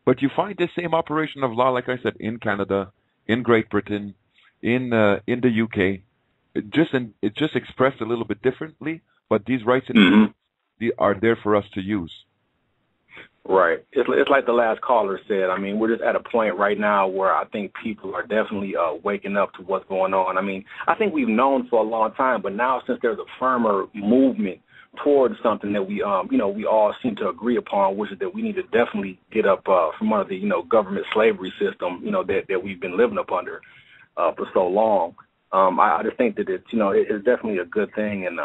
But you find this same operation of law, like I said, in Canada, in Great Britain, in the UK. It just expressed a little bit differently, but these rights and are there for us to use. Right. It's like the last caller said. I mean, we're just at a point right now where I think people are definitely waking up to what's going on. I mean, I think we've known for a long time, but now since there's a firmer movement towards something that we all seem to agree upon, which is that we need to definitely get up from under the government slavery system that we've been living up under for so long. I just think that it's definitely a good thing, and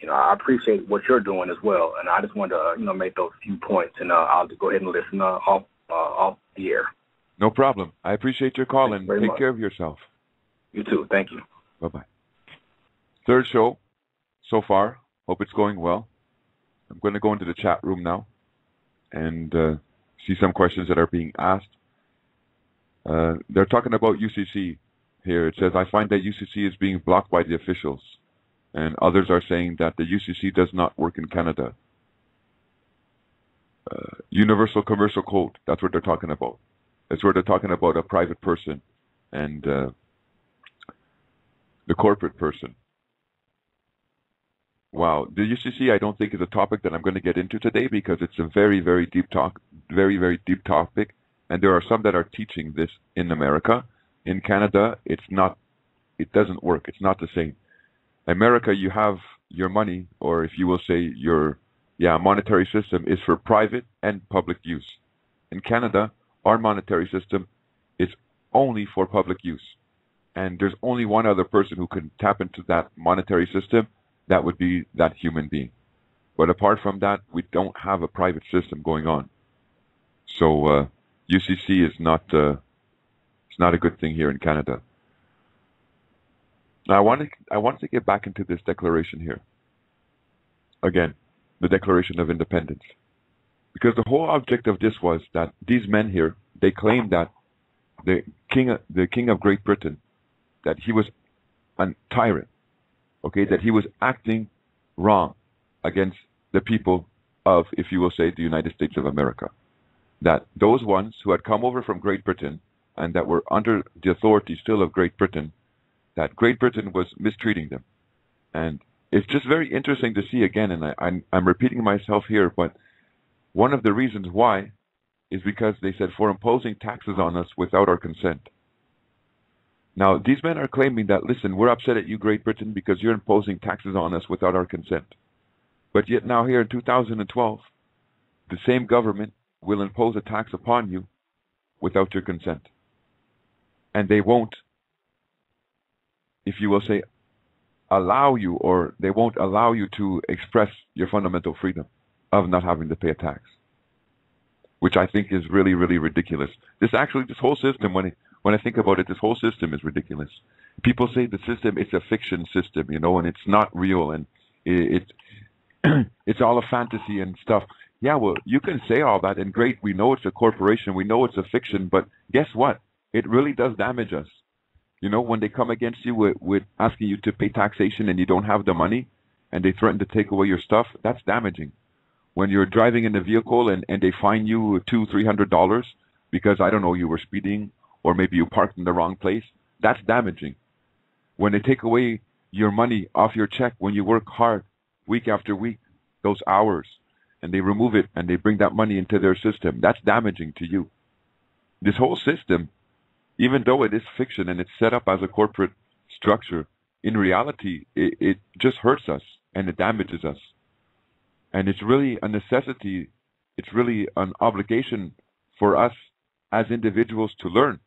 I appreciate what you're doing as well. And I just wanted to make those few points, and I'll just go ahead and listen off the air. No problem. I appreciate your call, and take care of yourself. You too. Thank you. Bye-bye. Third show so far. Hope it's going well. I'm going to go into the chat room now and see some questions that are being asked. They're talking about UCC here. It says, "I find that UCC is being blocked by the officials." And others are saying that the UCC does not work in Canada. Universal Commercial Code, that's what they're talking about. That's where they're talking about a private person and the corporate person. Wow. The UCC, I don't think, is a topic that I'm going to get into today, because it's a very, very deep very, very deep topic. And there are some that are teaching this in America. In Canada, it doesn't work. It's not the same. America, you have your money, or if you will say your monetary system is for private and public use. In Canada, our monetary system is only for public use. And there's only one other person who can tap into that monetary system. That would be that human being. But apart from that, we don't have a private system going on. So UCC is not it's not a good thing here in Canada. Now, I want to get back into this declaration here. Again, the Declaration of Independence. Because the whole object of this was that these men here, they claimed that the king of Great Britain, that he was a tyrant, okay, that he was acting wrong against the people of, if you will say, the United States of America. That those ones who had come over from Great Britain and that were under the authority still of Great Britain, that Great Britain was mistreating them. And it's just very interesting to see again, and I'm repeating myself here, but one of the reasons why is because they said for imposing taxes on us without our consent. Now, these men are claiming that, listen, we're upset at you, Great Britain, because you're imposing taxes on us without our consent. But yet now here in 2012, the same government will impose a tax upon you without your consent. And they won't, if you will say, allow you, or they won't allow you to express your fundamental freedom of not having to pay a tax, which I think is really, really ridiculous. This whole system, when I think about it, this whole system is ridiculous. People say the system, it's a fiction system, and it's not real, and it's all a fantasy and stuff. Yeah, well, you can say all that, and great, we know it's a corporation, we know it's a fiction, but guess what? It really does damage us. When they come against you with asking you to pay taxation and you don't have the money, and they threaten to take away your stuff, that's damaging. When you're driving in a vehicle and they fine you $200-300 because, I don't know, you were speeding or maybe you parked in the wrong place, that's damaging. When they take away your money off your check when you work hard week after week, those hours, and they remove it and they bring that money into their system, that's damaging to you. This whole system, even though it is fiction and it's set up as a corporate structure, in reality, it just hurts us and it damages us. And it's really a necessity, it's really an obligation for us as individuals to learn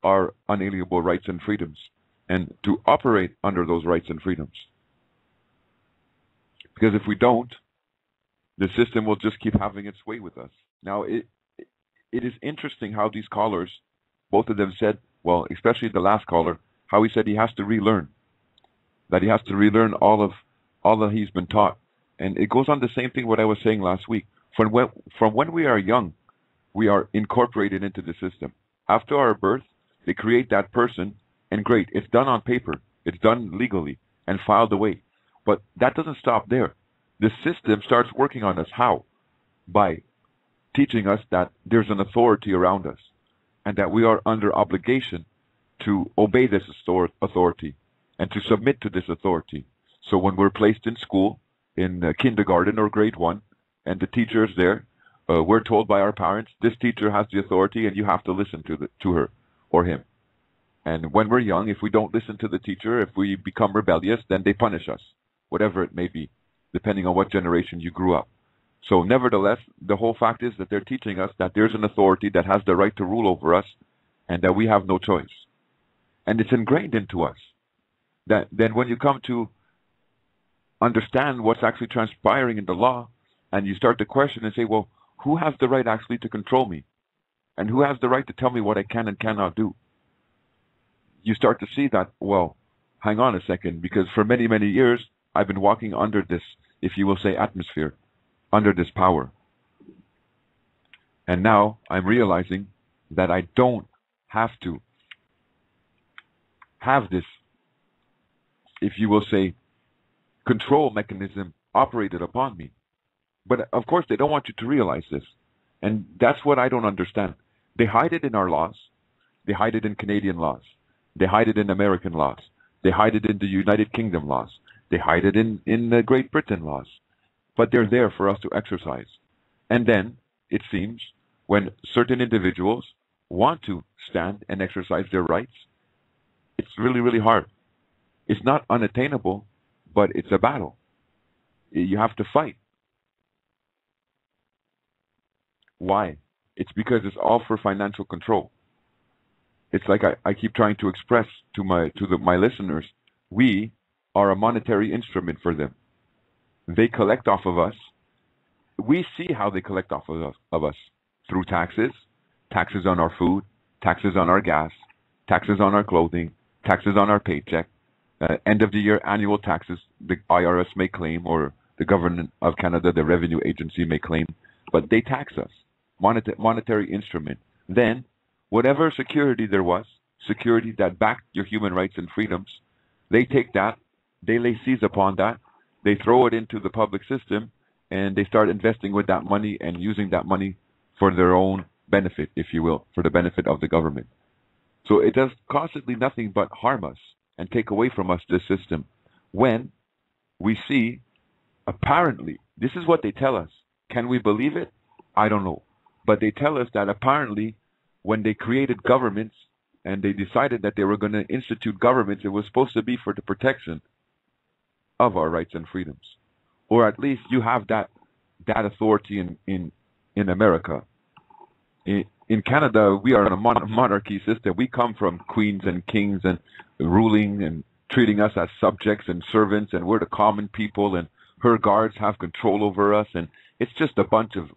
our unalienable rights and freedoms and to operate under those rights and freedoms. Because if we don't, the system will just keep having its way with us. Now, it is interesting how these callers, both of them said, well, especially the last caller, how he said he has to relearn, that he has to relearn all that he's been taught. And it goes on the same thing what I was saying last week. From when we are young, we are incorporated into the system. After our birth, they create that person, and great, it's done on paper, it's done legally, and filed away. But that doesn't stop there. The system starts working on us. How? By teaching us that there's an authority around us, and that we are under obligation to obey this authority and to submit to this authority. So when we're placed in school, in kindergarten or grade 1, and the teacher is there, we're told by our parents, this teacher has the authority and you have to listen to her or him. And when we're young, if we don't listen to the teacher, if we become rebellious, then they punish us, whatever it may be, depending on what generation you grew up. So nevertheless, the whole fact is that they're teaching us that there's an authority that has the right to rule over us and that we have no choice. And it's ingrained into us. That then when you come to understand what's actually transpiring in the law, and you start to question and say, well, who has the right actually to control me? And who has the right to tell me what I can and cannot do? You start to see that, well, hang on a second, because for many, many years, I've been walking under this, if you will say, atmosphere, under this power. And now I'm realizing that I don't have to have this, if you will say, control mechanism operated upon me. But of course, they don't want you to realize this. And that's what I don't understand. They hide it in our laws. They hide it in Canadian laws. They hide it in American laws. They hide it in the United Kingdom laws. They hide it in the Great Britain laws. But they're there for us to exercise. And then, it seems, when certain individuals want to stand and exercise their rights, it's really, really hard. It's not unattainable, but it's a battle. You have to fight. Why? It's because it's all for financial control. It's like I keep trying to express to my listeners, we are a monetary instrument for them. They collect off of us. We see how they collect off of us through taxes on our food, taxes on our gas, taxes on our clothing, taxes on our paycheck, end of the year annual taxes the IRS may claim, or the government of Canada, the revenue agency may claim, but they tax us, monetary instrument. Then, whatever security there was, security that backed your human rights and freedoms, they take that, they lay seize upon that, they throw it into the public system, and they start investing with that money and using that money for their own benefit, if you will, for the benefit of the government. So it does constantly nothing but harm us and take away from us this system. When we see, apparently, this is what they tell us. Can we believe it? I don't know. But they tell us that apparently when they created governments and they decided that they were going to institute governments, it was supposed to be for the protection of our rights and freedoms. Or at least you have that authority in America. In Canada, we are in a monarchy system. We come from queens and kings and ruling and treating us as subjects and servants, and we're the common people, and her guards have control over us, and it's just a bunch of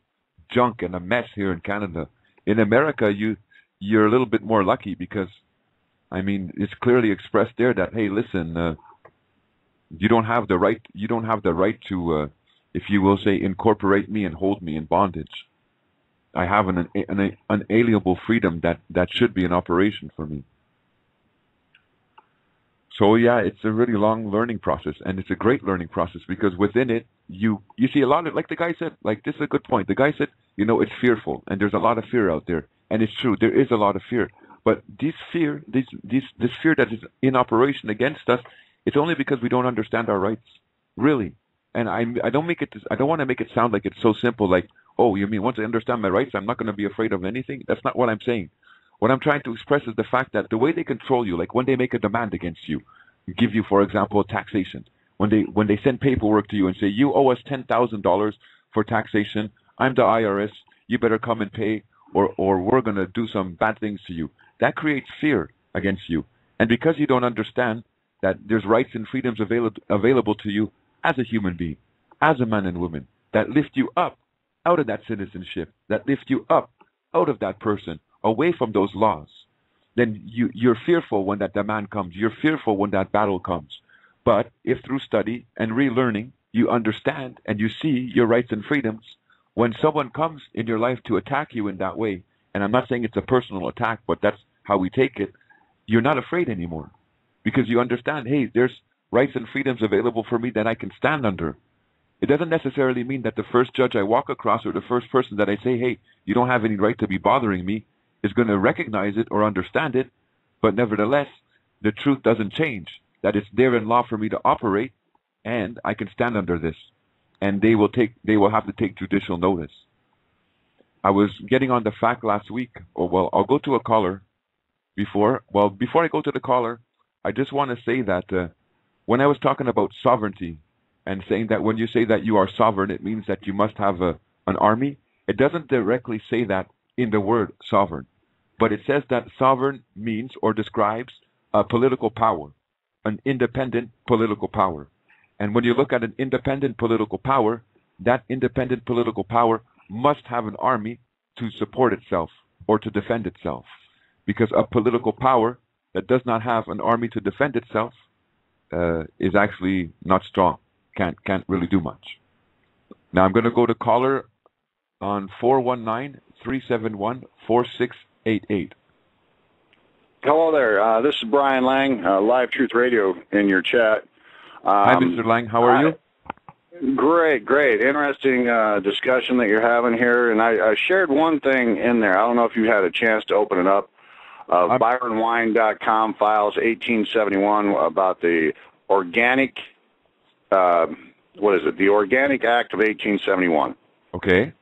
junk and a mess here in Canada. In America, you're a little bit more lucky because, I mean, it's clearly expressed there that, hey, listen, you don't have the right. You don't have the right to, if you will say, incorporate me and hold me in bondage. I have an unalienable freedom that should be in operation for me. So yeah, it's a really long learning process, and it's a great learning process because within it, you see a lot of, like the guy said, like this is a good point. The guy said, it's fearful, and there's a lot of fear out there, and it's true, there is a lot of fear. But this fear that is in operation against us, it's only because we don't understand our rights, really. And I don't want to make it sound like it's so simple, like, oh, you mean once I understand my rights, I'm not going to be afraid of anything? That's not what I'm saying. What I'm trying to express is the fact that the way they control you, like when they make a demand against you, give you, for example, taxation. When they send paperwork to you and say, you owe us $10,000 for taxation, I'm the IRS, you better come and pay, or we're going to do some bad things to you. That creates fear against you. And because you don't understand that there's rights and freedoms available to you as a human being, as a man and woman, that lift you up out of that citizenship, that lift you up out of that person, away from those laws, then you're fearful when that demand comes. You're fearful when that battle comes. But if through study and relearning, you understand and you see your rights and freedoms, when someone comes in your life to attack you in that way, and I'm not saying it's a personal attack, but that's how we take it, you're not afraid anymore. Because you understand, hey, there's rights and freedoms available for me that I can stand under. It doesn't necessarily mean that the first judge I walk across or the first person that I say, hey, you don't have any right to be bothering me, is going to recognize it or understand it. But nevertheless, the truth doesn't change, that it's there in law for me to operate, and I can stand under this. And they will have to take judicial notice. I was getting on the fact last week, I'll go to a caller before I go to the caller, I just want to say that when I was talking about sovereignty and saying that when you say that you are sovereign, it means that you must have an army, it doesn't directly say that in the word sovereign, but it says that sovereign means or describes a political power, an independent political power. And when you look at an independent political power, that independent political power must have an army to support itself or to defend itself. Because a political power that does not have an army to defend itself is actually not strong, can't really do much. Now I'm going to go to caller on 419-371-4688. Hello there. This is Brian Lang, Live Truth Radio in your chat. Hi, Mr. Lang. How are you? Great. Interesting discussion that you're having here. And I shared one thing in there. I don't know if you had a chance to open it up. ByronWine.com files 1871 about the organic, the Organic Act of 1871. Okay.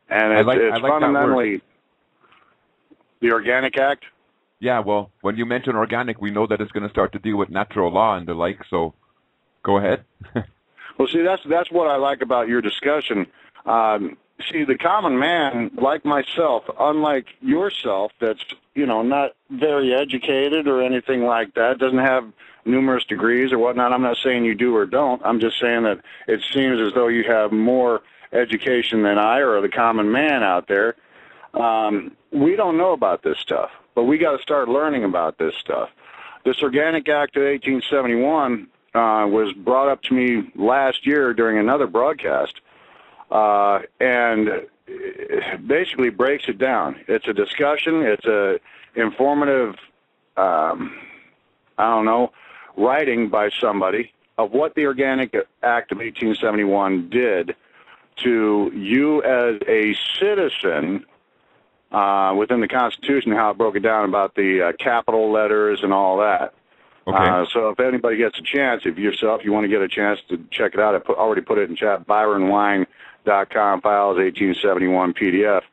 And it's fundamentally the Organic Act. Yeah, well, when you mention organic, we know that it's going to start to deal with natural law and the like, so go ahead. Well, see, that's what I like about your discussion. See, the common man, like myself, unlike yourself, that's, not very educated or anything like that, doesn't have numerous degrees or whatnot. I'm not saying you do or don't. I'm just saying that it seems as though you have more education than I or the common man out there. We don't know about this stuff, but we got to start learning about this stuff. This Organic Act of 1871 was brought up to me last year during another broadcast, and it basically breaks it down. It's a discussion. It's a informative, writing by somebody of what the Organic Act of 1871 did to you as a citizen within the Constitution, how it broke it down about the capital letters and all that. Okay. So if anybody gets a chance, if you want to get a chance to check it out, I already put it in chat, ByronWine.com, files 1871 PDF.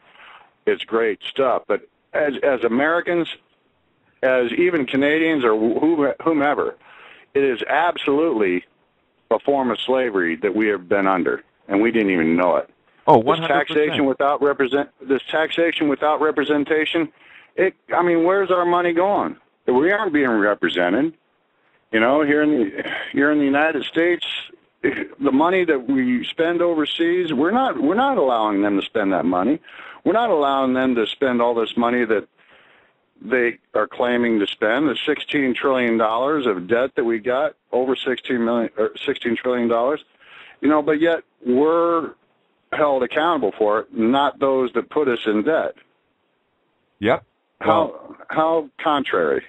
It's great stuff. But as Americans, as even Canadians or whomever, it is absolutely a form of slavery that we have been under, and we didn't even know it. Oh, 100%. This taxation without representation. I mean, where's our money going? We aren't being represented. You know, here in the United States, the money that we spend overseas, we're not allowing them to spend that money. We're not allowing them to spend all this money that they are claiming to spend. The $16 trillion of debt that we got, over $16 trillion. You know, but yet we're held accountable for it, not those that put us in debt. Yep. How contrary.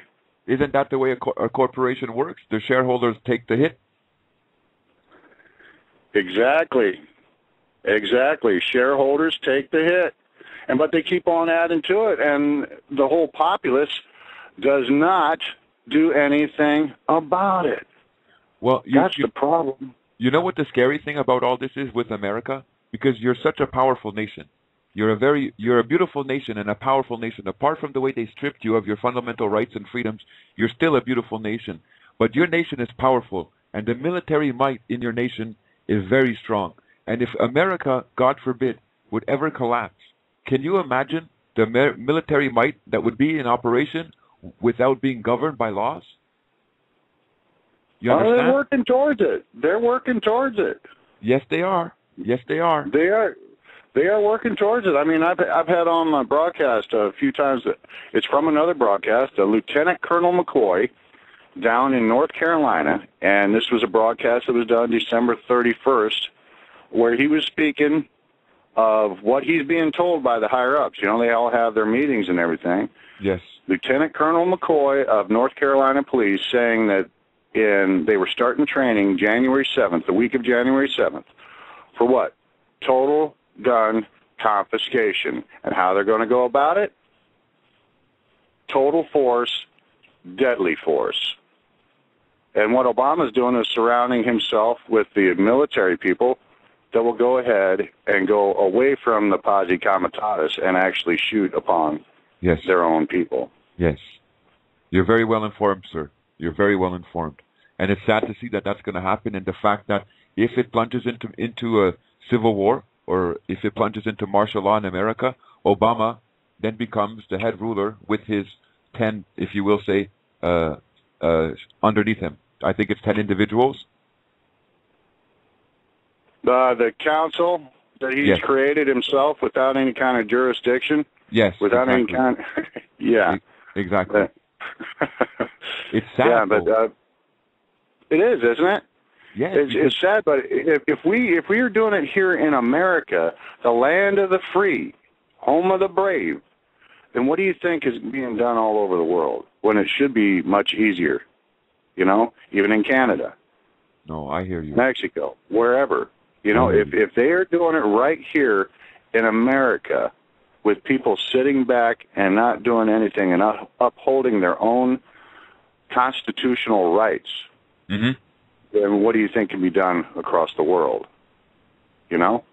Isn't that the way a corporation works? The shareholders take the hit? Exactly. Shareholders take the hit. But they keep on adding to it, and the whole populace does not do anything about it. Well, that's the problem. You know what the scary thing about all this is with America? Because you're such a powerful nation. You're a beautiful nation and a powerful nation. Apart from the way they stripped you of your fundamental rights and freedoms, you're still a beautiful nation. But your nation is powerful, and the military might in your nation is very strong. And if America, God forbid, would ever collapse, can you imagine the military might that would be in operation without being governed by laws? You understand? They're working towards it. Yes, they are. They are working towards it. I mean, I've had on my broadcast a few times. It's from another broadcast, Lieutenant Colonel McCoy down in North Carolina, and this was a broadcast that was done December 31st, where he was speaking of what he's being told by the higher-ups. You know, they all have their meetings and everything. Yes. Lieutenant Colonel McCoy of North Carolina Police saying that they were starting training January 7th, the week of January 7th, for what? Total gun confiscation. And how they're going to go about it? Total force, deadly force. And what Obama's doing is surrounding himself with the military people that will go ahead and go away from the posse comitatus and actually shoot upon their own people. Yes. You're very well informed, sir. You're very well informed. And it's sad to see that that's going to happen, and the fact that if it plunges into a civil war, or if it plunges into martial law in America, Obama then becomes the head ruler with his 10, if you will say, underneath him. I think it's 10 individuals. The council that he's created himself without any kind of jurisdiction. Yes. Without any kind. Exactly. It's sad. Yeah, but it is, isn't it? Yes. It's sad, but if we are doing it here in America, the land of the free, home of the brave, then what do you think is being done all over the world when it should be much easier? You know, even in Canada. No, I hear you. Mexico, wherever. You know, if they are doing it right here in America with people sitting back and not doing anything and upholding their own constitutional rights, then what do you think can be done across the world? You know?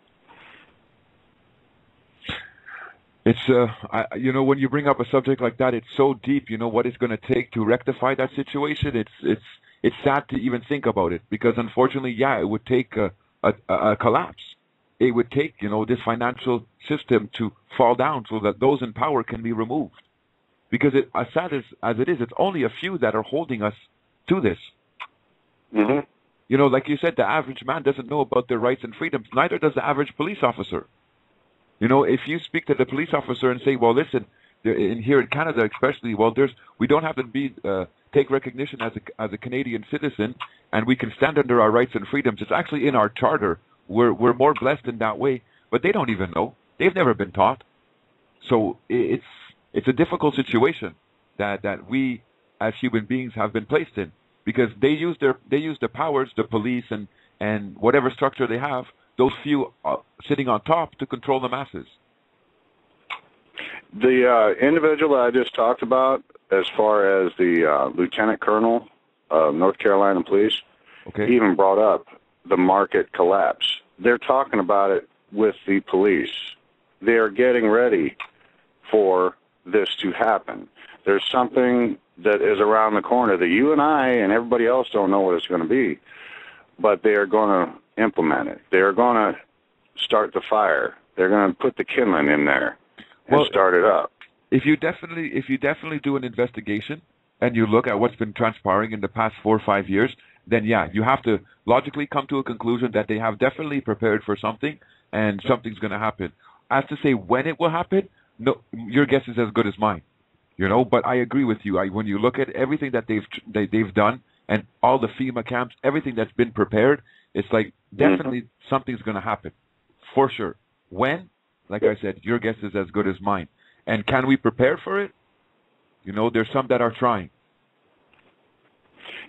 It's, you know, when you bring up a subject like that, it's so deep, you know, what it's going to take to rectify that situation. It's sad to even think about it because, unfortunately, it would take a collapse. It would take, you know, this financial system to fall down so that those in power can be removed. Because as sad as it is, it's only a few that are holding us to this. Mm-hmm. You know, like you said, the average man doesn't know about their rights and freedoms. Neither does the average police officer. You know, if you speak to the police officer and say, well, listen, here in Canada especially, well, we don't have to take recognition as a Canadian citizen, and we can stand under our rights and freedoms. It's actually in our charter. We're more blessed in that way, but they don't even know. They've never been taught. So it's a difficult situation that we as human beings have been placed in because they use the powers, the police and whatever structure they have, those few sitting on top to control the masses. The individual that I just talked about, as far as the lieutenant colonel of North Carolina Police, Okay. he even brought up the market collapse. They're talking about it with the police. They're getting ready for this to happen. There's something that is around the corner that you and I and everybody else don't know what it's going to be, but they are going to implement it. They are going to start the fire. They're going to put the kindling in there and start it up. If you definitely do an investigation and you look at what's been transpiring in the past 4 or 5 years, then yeah, you have to logically come to a conclusion that they have definitely prepared for something and something's going to happen. As to say when it will happen, no, your guess is as good as mine. But I agree with you. When you look at everything that they've done and all the FEMA camps, everything that's been prepared, it's like definitely something's going to happen, for sure. When? Like I said, your guess is as good as mine. And can we prepare for it? There's some that are trying.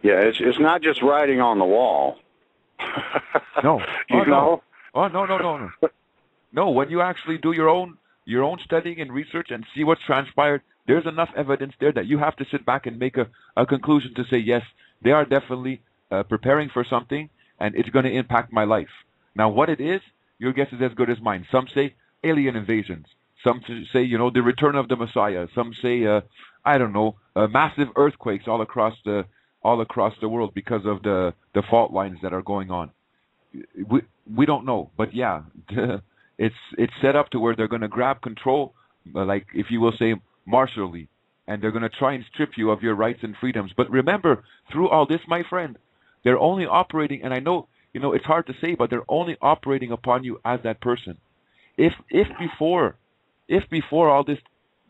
Yeah, it's not just writing on the wall. No. No. Oh, no. No, when you actually do your own studying and research and see what's transpired, there's enough evidence there that you have to sit back and make a conclusion to say, yes, they are definitely preparing for something, and it's going to impact my life. Now, what it is, your guess is as good as mine. Some say alien invasions. Some say, the return of the Messiah. Some say, I don't know, massive earthquakes all across the world because of the fault lines that are going on. We don't know, but yeah, it's set up to where they're going to grab control, like if you will say martially, and they're going to try and strip you of your rights and freedoms. But remember, through all this, my friend, they're only operating, and I know, it's hard to say, but they're only operating upon you as that person. If before all this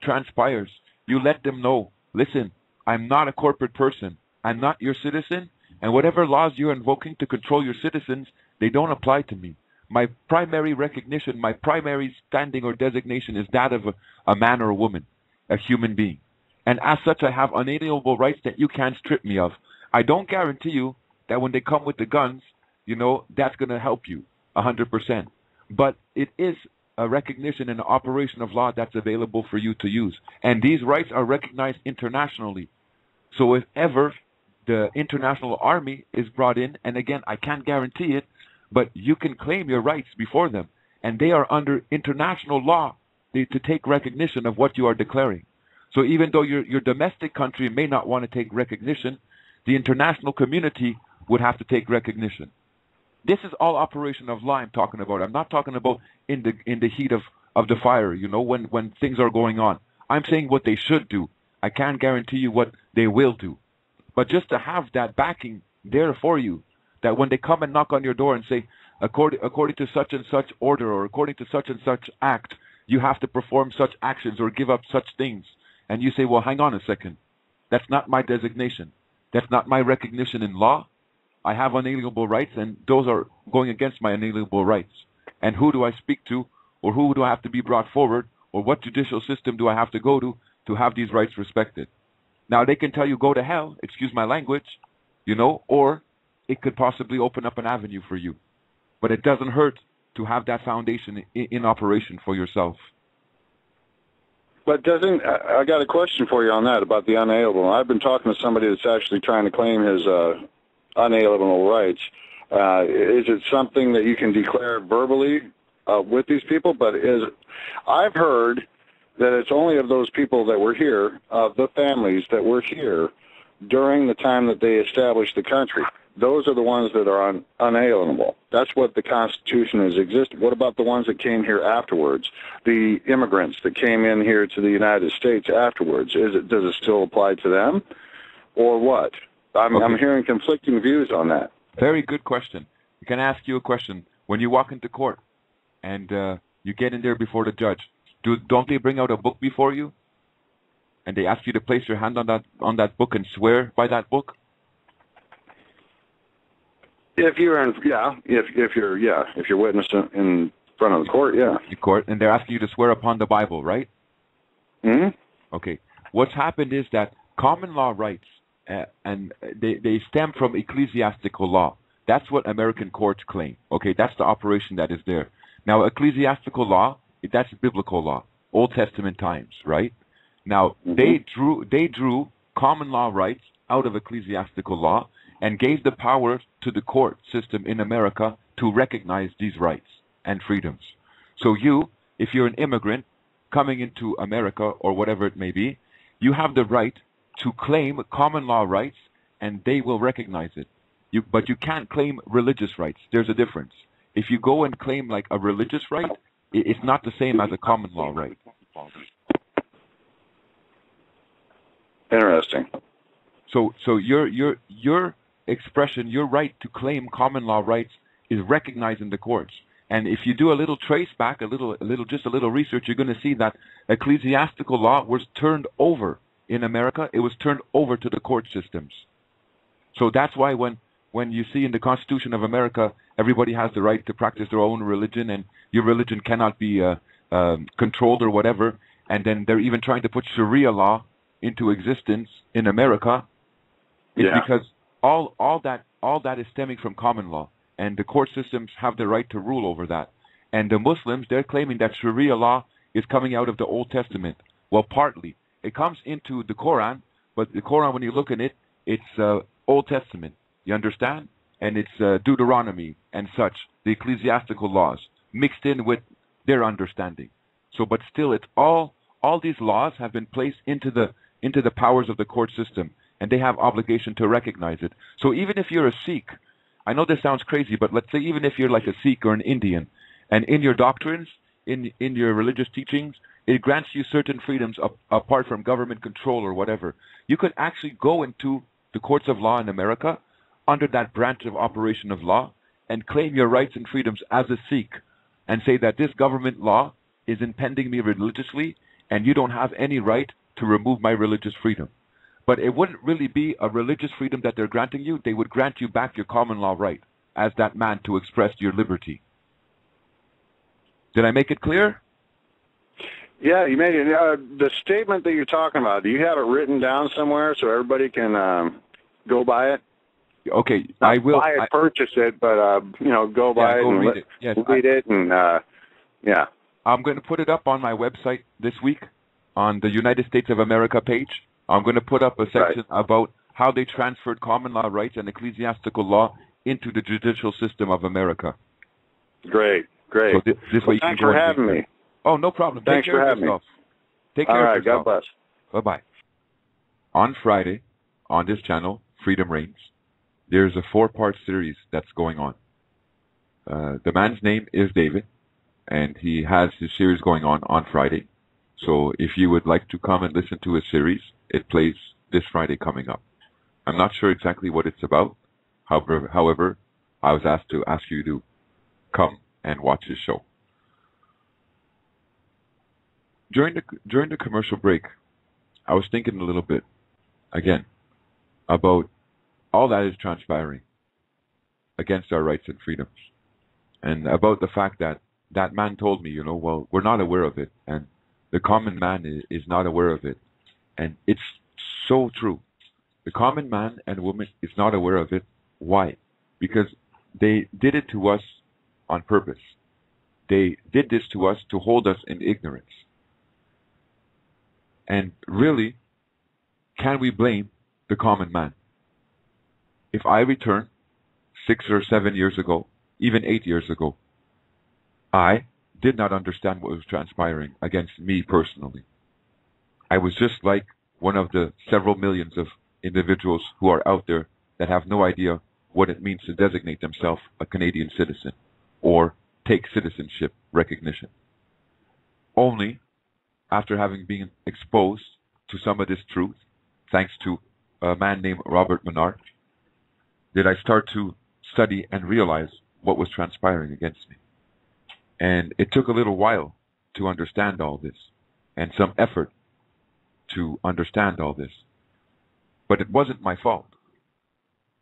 transpires, you let them know, listen, I'm not a corporate person. I'm not your citizen, and whatever laws you're invoking to control your citizens, they don't apply to me. My primary recognition, my primary standing or designation is that of a man or a woman, a human being. And as such, I have unalienable rights that you can't strip me of. I don't guarantee you that when they come with the guns, that's going to help you 100%. But it is a recognition and an operation of law that's available for you to use. And these rights are recognized internationally. So if ever the international army is brought in, and again, I can't guarantee it, but you can claim your rights before them. And they are under international law to take recognition of what you are declaring. So even though your domestic country may not want to take recognition, the international community would have to take recognition. This is all operation of law I'm talking about. I'm not talking about in the heat of the fire, when things are going on. I'm saying what they should do. I can't guarantee you what they will do. But just to have that backing there for you, that when they come and knock on your door and say, according to such and such order or according to such and such act, you have to perform such actions or give up such things. And you say, well, hang on a second. That's not my designation. That's not my recognition in law. I have unalienable rights, and those are going against my unalienable rights. And who do I speak to, or who do I have to be brought forward, or what judicial system do I have to go to have these rights respected? Now, they can tell you, go to hell, excuse my language, or it could possibly open up an avenue for you. But it doesn't hurt to have that foundation in operation for yourself. But I got a question for you on that about the unalienable. I've been talking to somebody that's actually trying to claim his unalienable rights. Is it something that you can declare verbally with these people? But I've heard that it's only of those people that were here, of the families that were here during the time that they established the country. Those are the ones that are unalienable. That's what the Constitution has existed. What about the ones that came here afterwards? The immigrants that came in here to the United States afterwards. Does it still apply to them, or what? I'm hearing conflicting views on that. Very good question. I can ask you a question. When you walk into court and you get in there before the judge, don't they bring out a book before you? And they ask you to place your hand on that book and swear by that book? If you're witnessing in front of the court, yeah. The court, and they're asking you to swear upon the Bible, right? Mm-hmm. Okay. What's happened is that common law rights, and they stem from ecclesiastical law. That's what American courts claim. Okay, that's the operation that is there. Now, ecclesiastical law, that's biblical law. Old Testament times, right? Now, they drew common law rights out of ecclesiastical law and gave the power to the court system in America to recognize these rights and freedoms. So you, if you're an immigrant coming into America or whatever it may be, you have the right to claim common law rights and they will recognize it. But you can't claim religious rights. There's a difference. If you go and claim like a religious right, it's not the same as a common law right. Interesting. So your expression, your right to claim common law rights is recognized in the courts. And if you do a little trace back, just a little research, you're going to see that ecclesiastical law was turned over in America. It was turned over to the court systems. So that's why when you see in the Constitution of America, everybody has the right to practice their own religion, and your religion cannot be controlled or whatever. And then they're even trying to put Sharia law into existence in America. It's because all that is stemming from common law, and the court systems have the right to rule over that. And the Muslims, they're claiming that Sharia law is coming out of the Old Testament. Well, partly it comes into the Quran, but the Quran, when you look at it, it's Old Testament. You understand? And it's Deuteronomy and such, the ecclesiastical laws mixed in with their understanding. So, but still, it's all these laws have been placed into the powers of the court system, and they have obligation to recognize it. So even if you're a Sikh, I know this sounds crazy, but let's say even if you're like a Sikh or an Indian, and in your doctrines, in your religious teachings, it grants you certain freedoms apart from government control or whatever. You could actually go into the courts of law in America under that branch of operation of law and claim your rights and freedoms as a Sikh and say that this government law is impeding me religiously and you don't have any right to remove my religious freedom. But it wouldn't really be a religious freedom that they're granting you. They would grant you back your common law right as that man to express your liberty. Did I make it clear? Yeah, you made it. The statement that you're talking about, do you have it written down somewhere so everybody can go by it? Okay, I will. Buy it, purchase it, but go by it and read it. Yes, read it, and yeah. I'm going to put it up on my website this week on the United States of America page. I'm going to put up a section about how they transferred common law rights and ecclesiastical law into the judicial system of America. Great. So this way you thanks can go for having me. Oh, no problem. Thanks for having me. Take care of yourself. God bless. Bye-bye. On Friday, on this channel, Freedom Reigns, there's a 4-part series that's going on. The man's name is David, and he has his series going on Friday. So if you would like to come and listen to his series, it plays this Friday coming up. I'm not sure exactly what it's about. However, I was asked to ask you to come and watch his show. During the commercial break, I was thinking a little bit, again, about all that is transpiring against our rights and freedoms. And about the fact that that man told me, well, we're not aware of it. And the common man is not aware of it. And it's so true. The common man and woman is not aware of it. Why? Because they did it to us on purpose. They did this to us to hold us in ignorance. And really, can we blame the common man? If I return 6 or 7 years ago, even 8 years ago, I did not understand what was transpiring against me personally. I was just like one of the several millions of individuals who are out there that have no idea what it means to designate themselves a Canadian citizen or take citizenship recognition. Only after having been exposed to some of this truth, thanks to a man named Robert Menard, did I start to study and realize what was transpiring against me. And it took a little while to understand all this, and some effort to understand all this. But it wasn't my fault.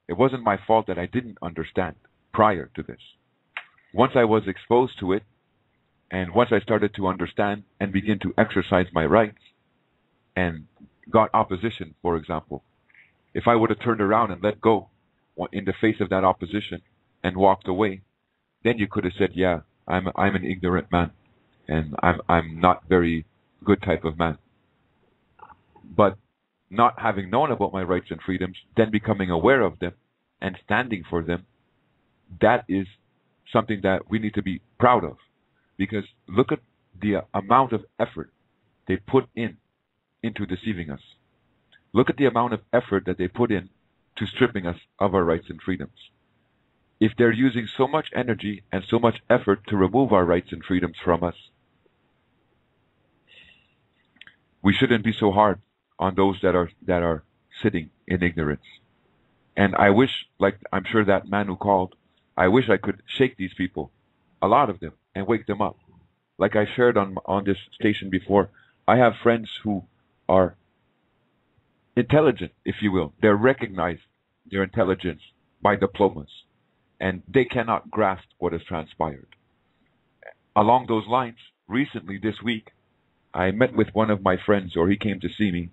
It wasn't my fault that I didn't understand prior to this. Once I was exposed to it, and once I started to understand and begin to exercise my rights, and got opposition, for example, if I would have turned around and let go in the face of that opposition and walked away, then you could have said, yeah, I'm an ignorant man, and I'm not very good type of man. But not having known about my rights and freedoms, then becoming aware of them and standing for them, that is something that we need to be proud of. Because look at the amount of effort they put into deceiving us. Look at the amount of effort that they put in to stripping us of our rights and freedoms. If they're using so much energy and so much effort to remove our rights and freedoms from us, we shouldn't be so hard on those that are sitting in ignorance. And I wish, like I'm sure that man who called, I wish I could shake these people, a lot of them, and wake them up. Like I shared on this station before, I have friends who are intelligent, if you will. They're recognized their intelligence by diplomas, and they cannot grasp what has transpired. Along those lines, recently this week, I met with one of my friends, or he came to see me,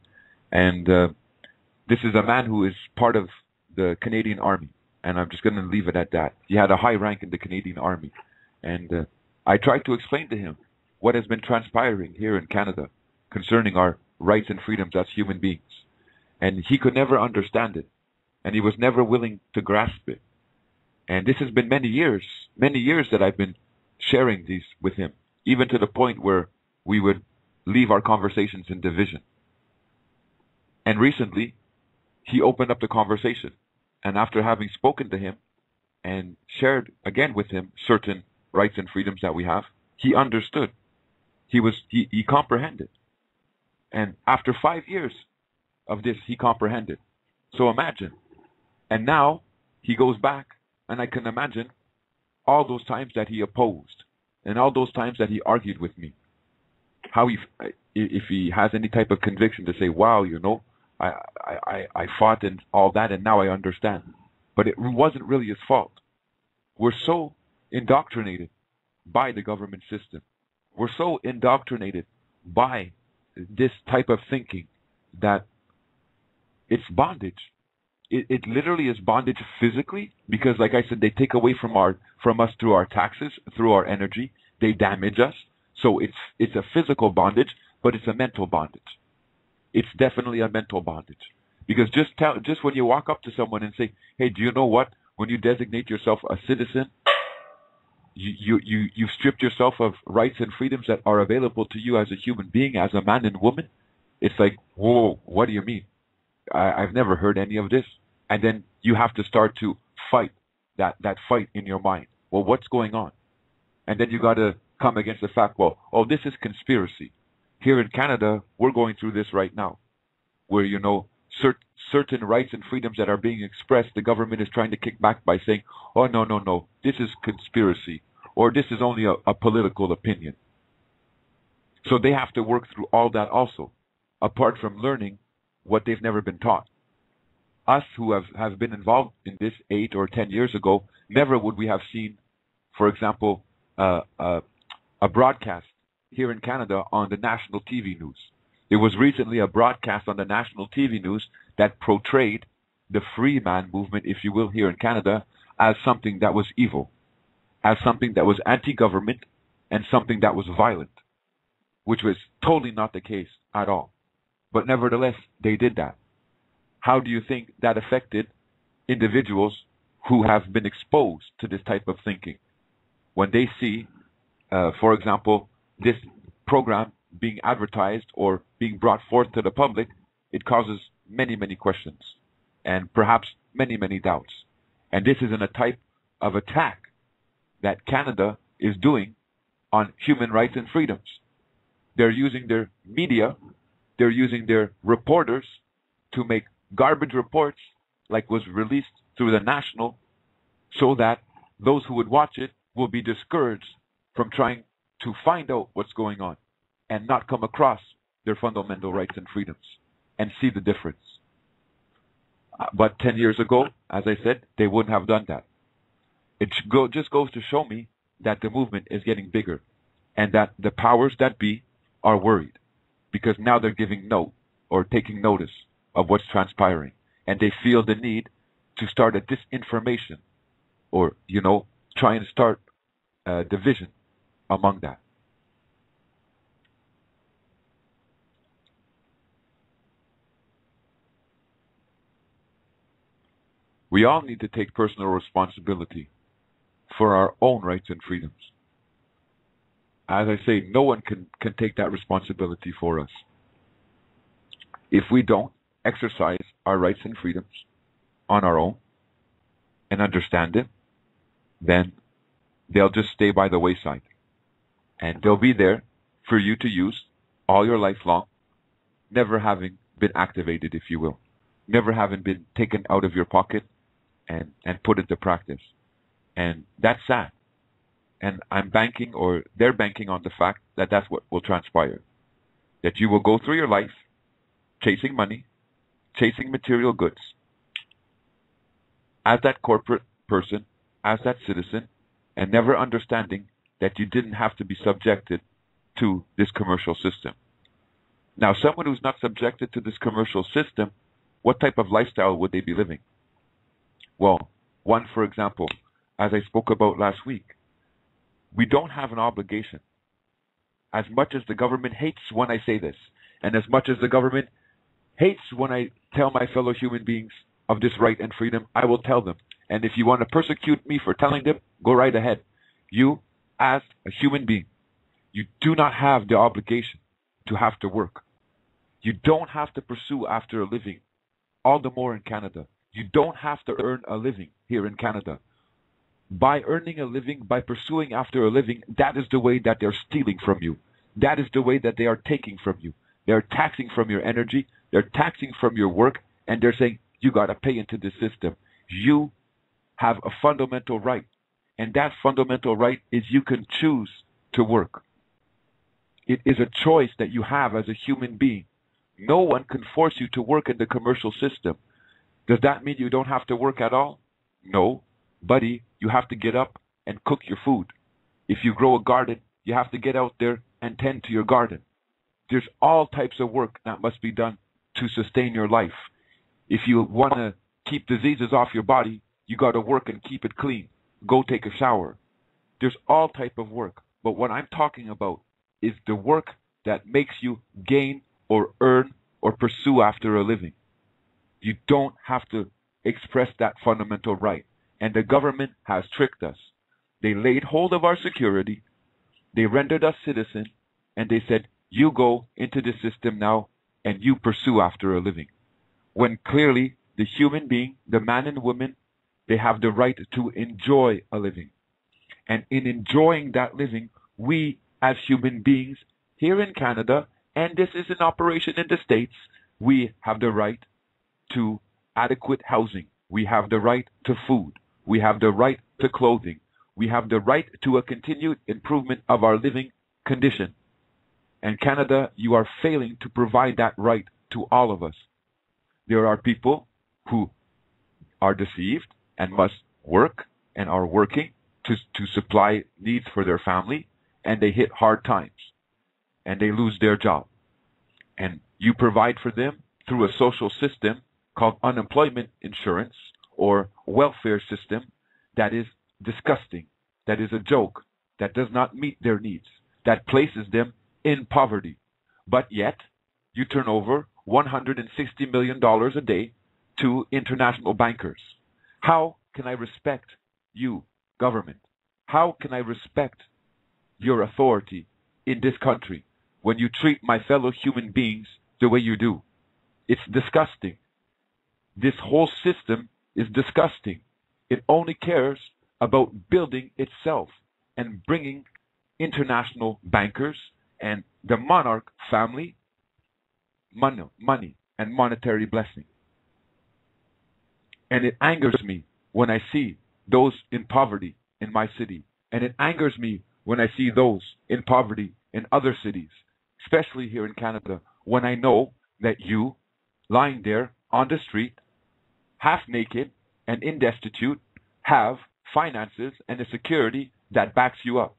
and this is a man who is part of the Canadian Army, and I'm just going to leave it at that. He had a high rank in the Canadian Army, and I tried to explain to him what has been transpiring here in Canada concerning our rights and freedoms as human beings. And he could never understand it, and he was never willing to grasp it. And this has been many years that I've been sharing these with him, even to the point where we would leave our conversations in division. And recently, he opened up the conversation. And after having spoken to him and shared again with him certain rights and freedoms that we have, he understood. He comprehended. And after 5 years of this, he comprehended. So imagine. And now he goes back, and I can imagine all those times that he opposed and all those times that he argued with me. How if he has any type of conviction to say, wow, I fought and all that, and now I understand. But it wasn't really his fault. We're so indoctrinated by the government system. We're so indoctrinated by this type of thinking that it's bondage. It literally is bondage physically, because like I said, they take away from us through our taxes, through our energy. They damage us. So it's a physical bondage, but it's a mental bondage. It's definitely a mental bondage. Because just when you walk up to someone and say, hey, do you know what? When you designate yourself a citizen, you've stripped yourself of rights and freedoms that are available to you as a human being, as a man and woman. It's like, whoa, what do you mean? I've never heard any of this. And then you have to start to fight that fight in your mind. Well, what's going on? And then you got to come against the fact, well, this is conspiracy. Here in Canada, we're going through this right now, where, certain rights and freedoms that are being expressed, the government is trying to kick back by saying, oh, no, this is conspiracy, or this is only a political opinion. So they have to work through all that also, apart from learning what they've never been taught. Us who have been involved in this 8 or 10 years ago, never would we have seen, for example, a broadcast here in Canada on the national TV news. There was recently a broadcast on the national TV news that portrayed the free man movement, if you will, here in Canada as something that was evil, as something that was anti-government, and something that was violent, which was totally not the case at all. But nevertheless, they did that. How do you think that affected individuals who have been exposed to this type of thinking? When they see, for example, this program being advertised or being brought forth to the public, it causes many, many questions and perhaps many, many doubts. And this is a type of attack that Canada is doing on human rights and freedoms. They're using their media, they're using their reporters to make garbage reports like was released through the National, so that those who would watch it will be discouraged from trying to find out what's going on and not come across their fundamental rights and freedoms and see the difference. But 10 years ago, as I said, they wouldn't have done that. It just goes to show me that the movement is getting bigger and that the powers that be are worried, because now they're giving note or taking notice of what's transpiring, and they feel the need to start a disinformation or, try and start division among that. We all need to take personal responsibility for our own rights and freedoms. As I say, no one can take that responsibility for us. If we don't exercise our rights and freedoms on our own and understand them, then they'll just stay by the wayside. And they'll be there for you to use all your life long, never having been activated, if you will, never having been taken out of your pocket and put into practice. And that's sad. And I'm banking, or they're banking on the fact that that's what will transpire. That you will go through your life chasing money, chasing material goods, as that corporate person, as that citizen, and never understanding that you didn't have to be subjected to this commercial system. Now, someone who's not subjected to this commercial system, what type of lifestyle would they be living? Well, one, for example, as I spoke about last week, we don't have an obligation. As much as the government hates when I say this, and as much as the government hates when I tell my fellow human beings of this right and freedom, I will tell them. And if you want to persecute me for telling them, go right ahead. You, as a human being, you do not have the obligation to have to work. You don't have to pursue after a living, all the more in Canada. You don't have to earn a living here in Canada. By earning a living, by pursuing after a living, that is the way that they're stealing from you. That is the way that they are taking from you. They're taxing from your energy, they're taxing from your work, and they're saying, you got to pay into the system. You have a fundamental right, and that fundamental right is you can choose to work. It is a choice that you have as a human being. No one can force you to work in the commercial system. Does that mean you don't have to work at all? No. Buddy, you have to get up and cook your food. If you grow a garden, you have to get out there and tend to your garden. There's all types of work that must be done to sustain your life. If you want to keep diseases off your body, you got to work and keep it clean. Go take a shower. There's all type of work. But what I'm talking about is the work that makes you gain or earn or pursue after a living. You don't have to express that fundamental right. And the government has tricked us. They laid hold of our security, they rendered us citizens, and they said, you go into the system now and you pursue after a living. When clearly the human being, the man and woman, they have the right to enjoy a living. And in enjoying that living, we as human beings here in Canada, and this is in operation in the States, we have the right to adequate housing. We have the right to food. We have the right to clothing. We have the right to a continued improvement of our living condition. And Canada, you are failing to provide that right to all of us. There are people who are deceived and must work and are working to supply needs for their family, and they hit hard times and they lose their job. And you provide for them through a social system called unemployment insurance or welfare system that is disgusting, that is a joke, that does not meet their needs, that places them in poverty. But yet, you turn over $160 million a day to international bankers. How can I respect you, government? How can I respect your authority in this country when you treat my fellow human beings the way you do? It's disgusting. This whole system is disgusting. It only cares about building itself and bringing international bankers and the monarch family money and monetary blessing. And it angers me when I see those in poverty in my city. And it angers me when I see those in poverty in other cities, especially here in Canada, when I know that you, lying there on the street, half naked and in destitute, have finances and a security that backs you up.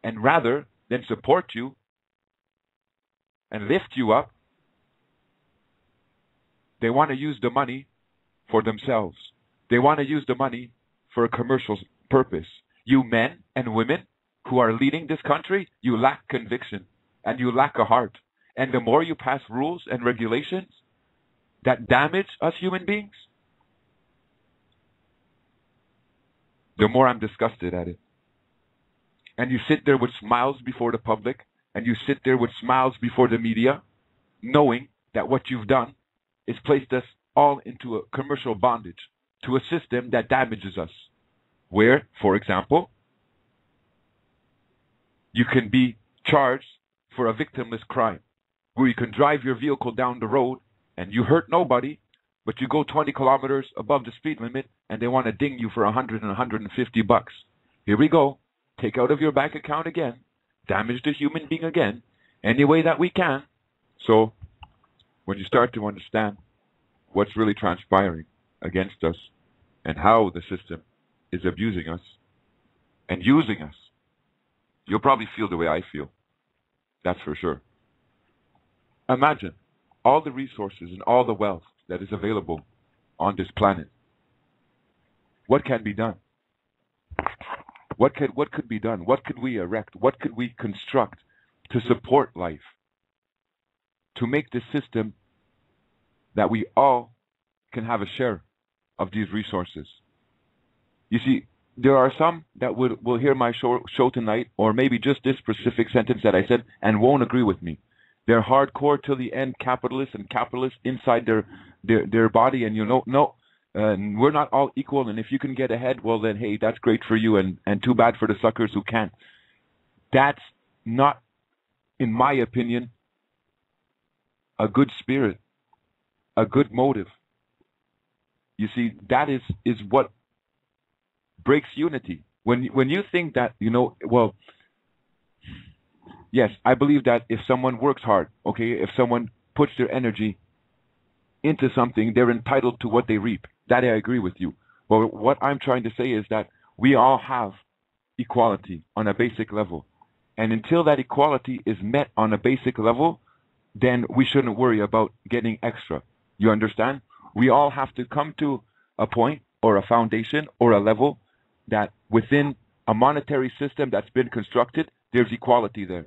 And rather than support you and lift you up, they want to use the money for themselves. They want to use the money for a commercial purpose. You men and women who are leading this country, you lack conviction and you lack a heart. And the more you pass rules and regulations that damage us human beings, the more I'm disgusted at it. And you sit there with smiles before the public, and you sit there with smiles before the media, knowing that what you've done is placed us all into a commercial bondage to a system that damages us. Where, for example, you can be charged for a victimless crime, where you can drive your vehicle down the road and you hurt nobody, but you go 20 kilometers above the speed limit and they want to ding you for 100 and 150 bucks. Here we go. Take out of your bank account again, damage the human being again, any way that we can. So when you start to understand what's really transpiring against us and how the system is abusing us and using us, you'll probably feel the way I feel. That's for sure. Imagine all the resources and all the wealth that is available on this planet. What can be done? What could be done? What could we erect? What could we construct to support life? To make this system that we all can have a share of these resources. You see, there are some that will hear my show tonight, or maybe just this specific sentence that I said, and won't agree with me. They're hardcore till the end capitalists inside their body, and no, we're not all equal, and if you can get ahead, well then, hey, that's great for you, and too bad for the suckers who can't. That's not, in my opinion, a good spirit, a good motive. You see, that is what breaks unity. When you think that, well, yes, I believe that if someone works hard, okay, if someone puts their energy into something, they're entitled to what they reap. That I agree with you. But what I'm trying to say is that we all have equality on a basic level. And until that equality is met on a basic level, then we shouldn't worry about getting extra. You understand? We all have to come to a point or a foundation or a level that within a monetary system that's been constructed, there's equality there.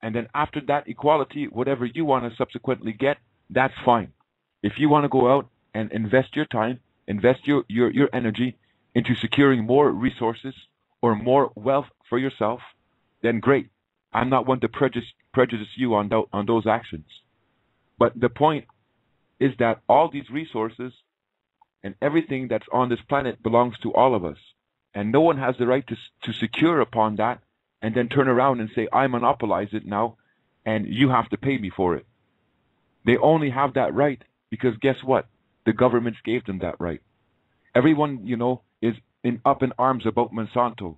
And then after that equality, whatever you want to subsequently get, that's fine. If you want to go out and invest your time, invest your energy into securing more resources or more wealth for yourself, then great. I'm not one to prejudice you on those actions. But the point is that all these resources and everything that's on this planet belongs to all of us. And no one has the right to secure upon that and then turn around and say, I monopolize it now and you have to pay me for it. They only have that right because guess what? The governments gave them that right. Everyone, is up in arms about Monsanto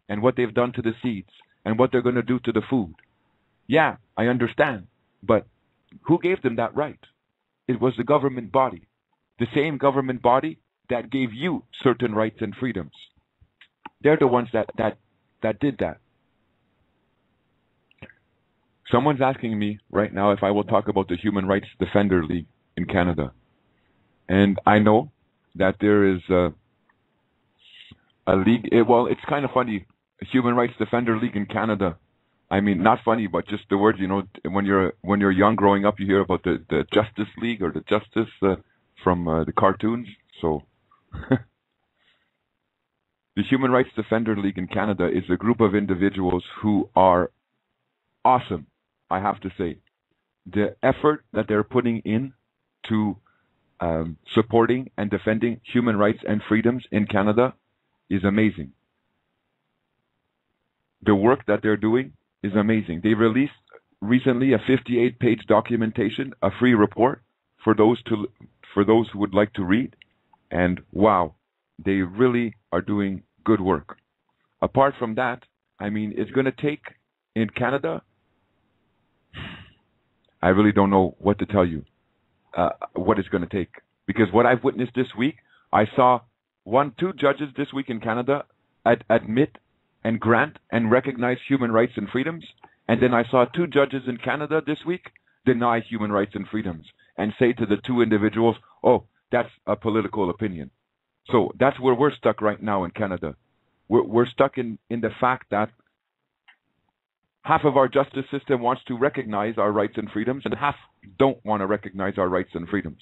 and what they've done to the seeds and what they're going to do to the food. Yeah, I understand. But who gave them that right? It was the government body. The same government body that gave you certain rights and freedoms. They're the ones that did that. Someone's asking me right now if I will talk about the Human Rights Defender League in Canada. And I know that there is a league. It's kind of funny. A Human Rights Defender League in Canada. I mean, not funny, but just the word. When you're young, growing up, you hear about the Justice League or the Justice from the cartoons. So, the Human Rights Defender League in Canada is a group of individuals who are awesome. I have to say, the effort that they're putting in to supporting and defending human rights and freedoms in Canada is amazing. The work that they're doing is amazing. They released recently a 58-page documentation, a free report for those who would like to read. And wow, they really are doing good work. Apart from that, I mean, it's going to take in Canada, I really don't know what to tell you. What it's going to take. Because what I've witnessed this week, I saw two judges this week in Canada admit and grant and recognize human rights and freedoms. And then I saw two judges in Canada this week deny human rights and freedoms and say to the two individuals, oh, that's a political opinion. So that's where we're stuck right now in Canada. We're stuck in the fact that half of our justice system wants to recognize our rights and freedoms, and half don't want to recognize our rights and freedoms.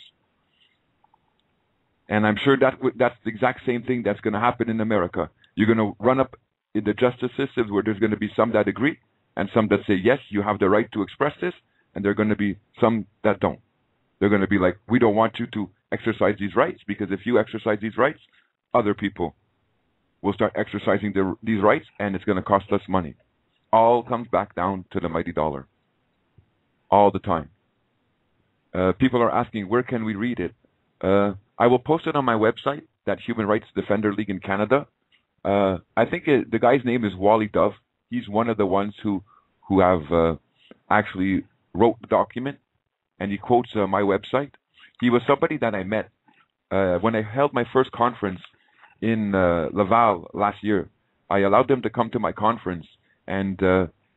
And I'm sure that's the exact same thing that's going to happen in America. You're going to run up in the justice systems where there's going to be some that agree and some that say, yes, you have the right to express this, and there are going to be some that don't. They're going to be like, we don't want you to exercise these rights, because if you exercise these rights, other people will start exercising these rights, and it's going to cost us money. All comes back down to the mighty dollar. All the time. People are asking, where can we read it? I will post it on my website, that Human Rights Defender League in Canada. I think the guy's name is Wally Dove. He's one of the ones who have actually wrote the document, and he quotes my website. He was somebody that I met when I held my first conference in Laval last year. I allowed them to come to my conference, and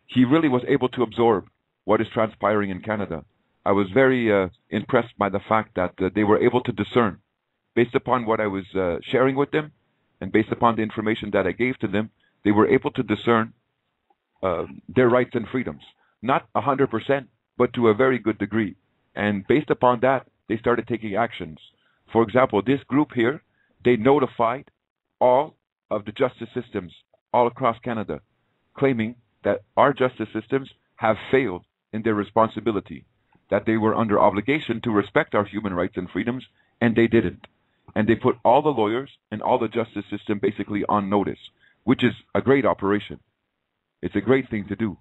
he really was able to absorb what is transpiring in Canada. I was very impressed by the fact that they were able to discern, based upon what I was sharing with them, and based upon the information that I gave to them, they were able to discern their rights and freedoms. Not 100%, but to a very good degree. And based upon that, they started taking actions. For example, this group here, they notified all of the justice systems all across Canada, claiming that our justice systems have failed in their responsibility, that they were under obligation to respect our human rights and freedoms, and they didn't. And they put all the lawyers and all the justice system basically on notice, which is a great operation. It's a great thing to do.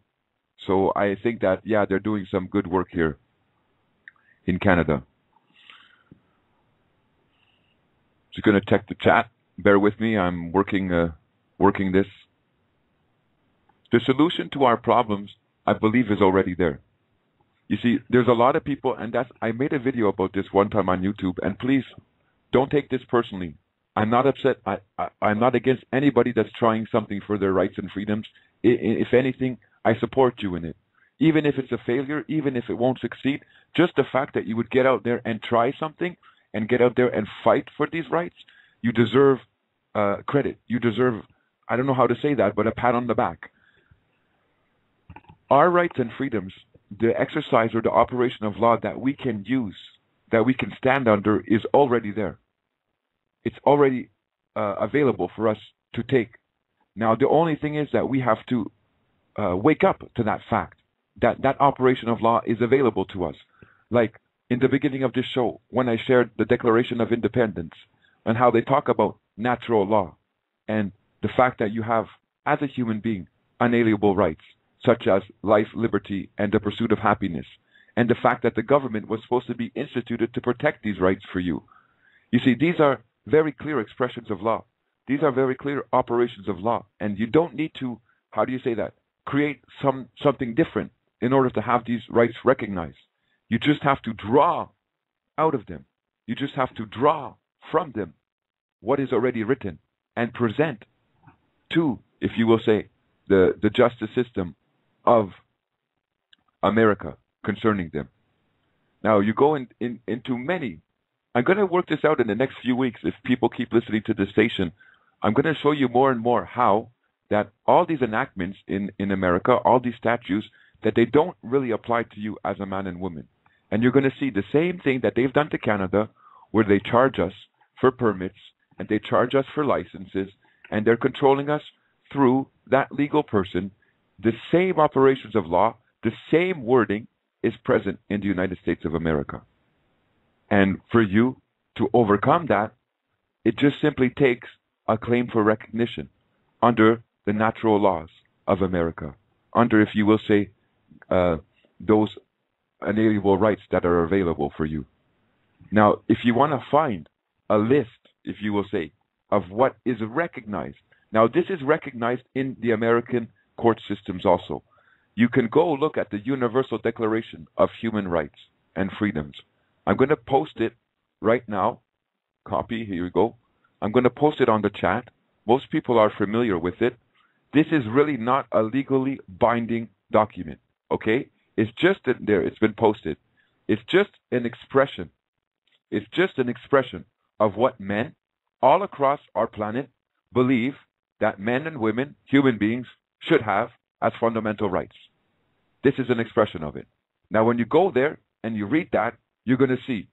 So I think that, yeah, they're doing some good work here in Canada. Just going to check the chat. Bear with me. I'm working this. The solution to our problems, I believe, is already there. You see, there's a lot of people, and I made a video about this one time on YouTube, and please don't take this personally. I'm not upset. I'm not against anybody that's trying something for their rights and freedoms. If anything, I support you in it. Even if it's a failure, even if it won't succeed, just the fact that you would get out there and try something and get out there and fight for these rights, you deserve credit. You deserve, I don't know how to say that, but a pat on the back. Our rights and freedoms, the exercise or the operation of law that we can use, that we can stand under, is already there. It's already available for us to take. Now, the only thing is that we have to wake up to that fact, that operation of law is available to us. Like in the beginning of this show, when I shared the Declaration of Independence and how they talk about natural law and the fact that you have, as a human being, unalienable rights, such as life, liberty, and the pursuit of happiness, and the fact that the government was supposed to be instituted to protect these rights for you. You see, these are very clear expressions of law. These are very clear operations of law, and you don't need to, how do you say that, create something different in order to have these rights recognized. You just have to draw out of them. You just have to draw from them what is already written and present to, if you will say, the justice system of America concerning them. Now, you go into many. I'm going to work this out in the next few weeks. If people keep listening to this station, I'm going to show you more and more how that all these enactments in America, all these statutes, that they don't really apply to you as a man and woman. And you're going to see the same thing that they've done to Canada, where they charge us for permits and they charge us for licenses, and they're controlling us through that legal person. The same operations of law, the same wording is present in the United States of America. And for you to overcome that, it just simply takes a claim for recognition under the natural laws of America, under, if you will say, those unalienable rights that are available for you. Now, if you want to find a list, if you will say, of what is recognized, now this is recognized in the American court systems also. You can go look at the Universal Declaration of Human Rights and Freedoms. I'm going to post it right now. Copy, here you go. I'm going to post it on the chat. Most people are familiar with it. This is really not a legally binding document, okay? It's just in there. It's been posted. It's just an expression. It's just an expression of what men all across our planet believe that men and women, human beings, should have as fundamental rights. This is an expression of it. Now, when you go there and you read that, you're going to see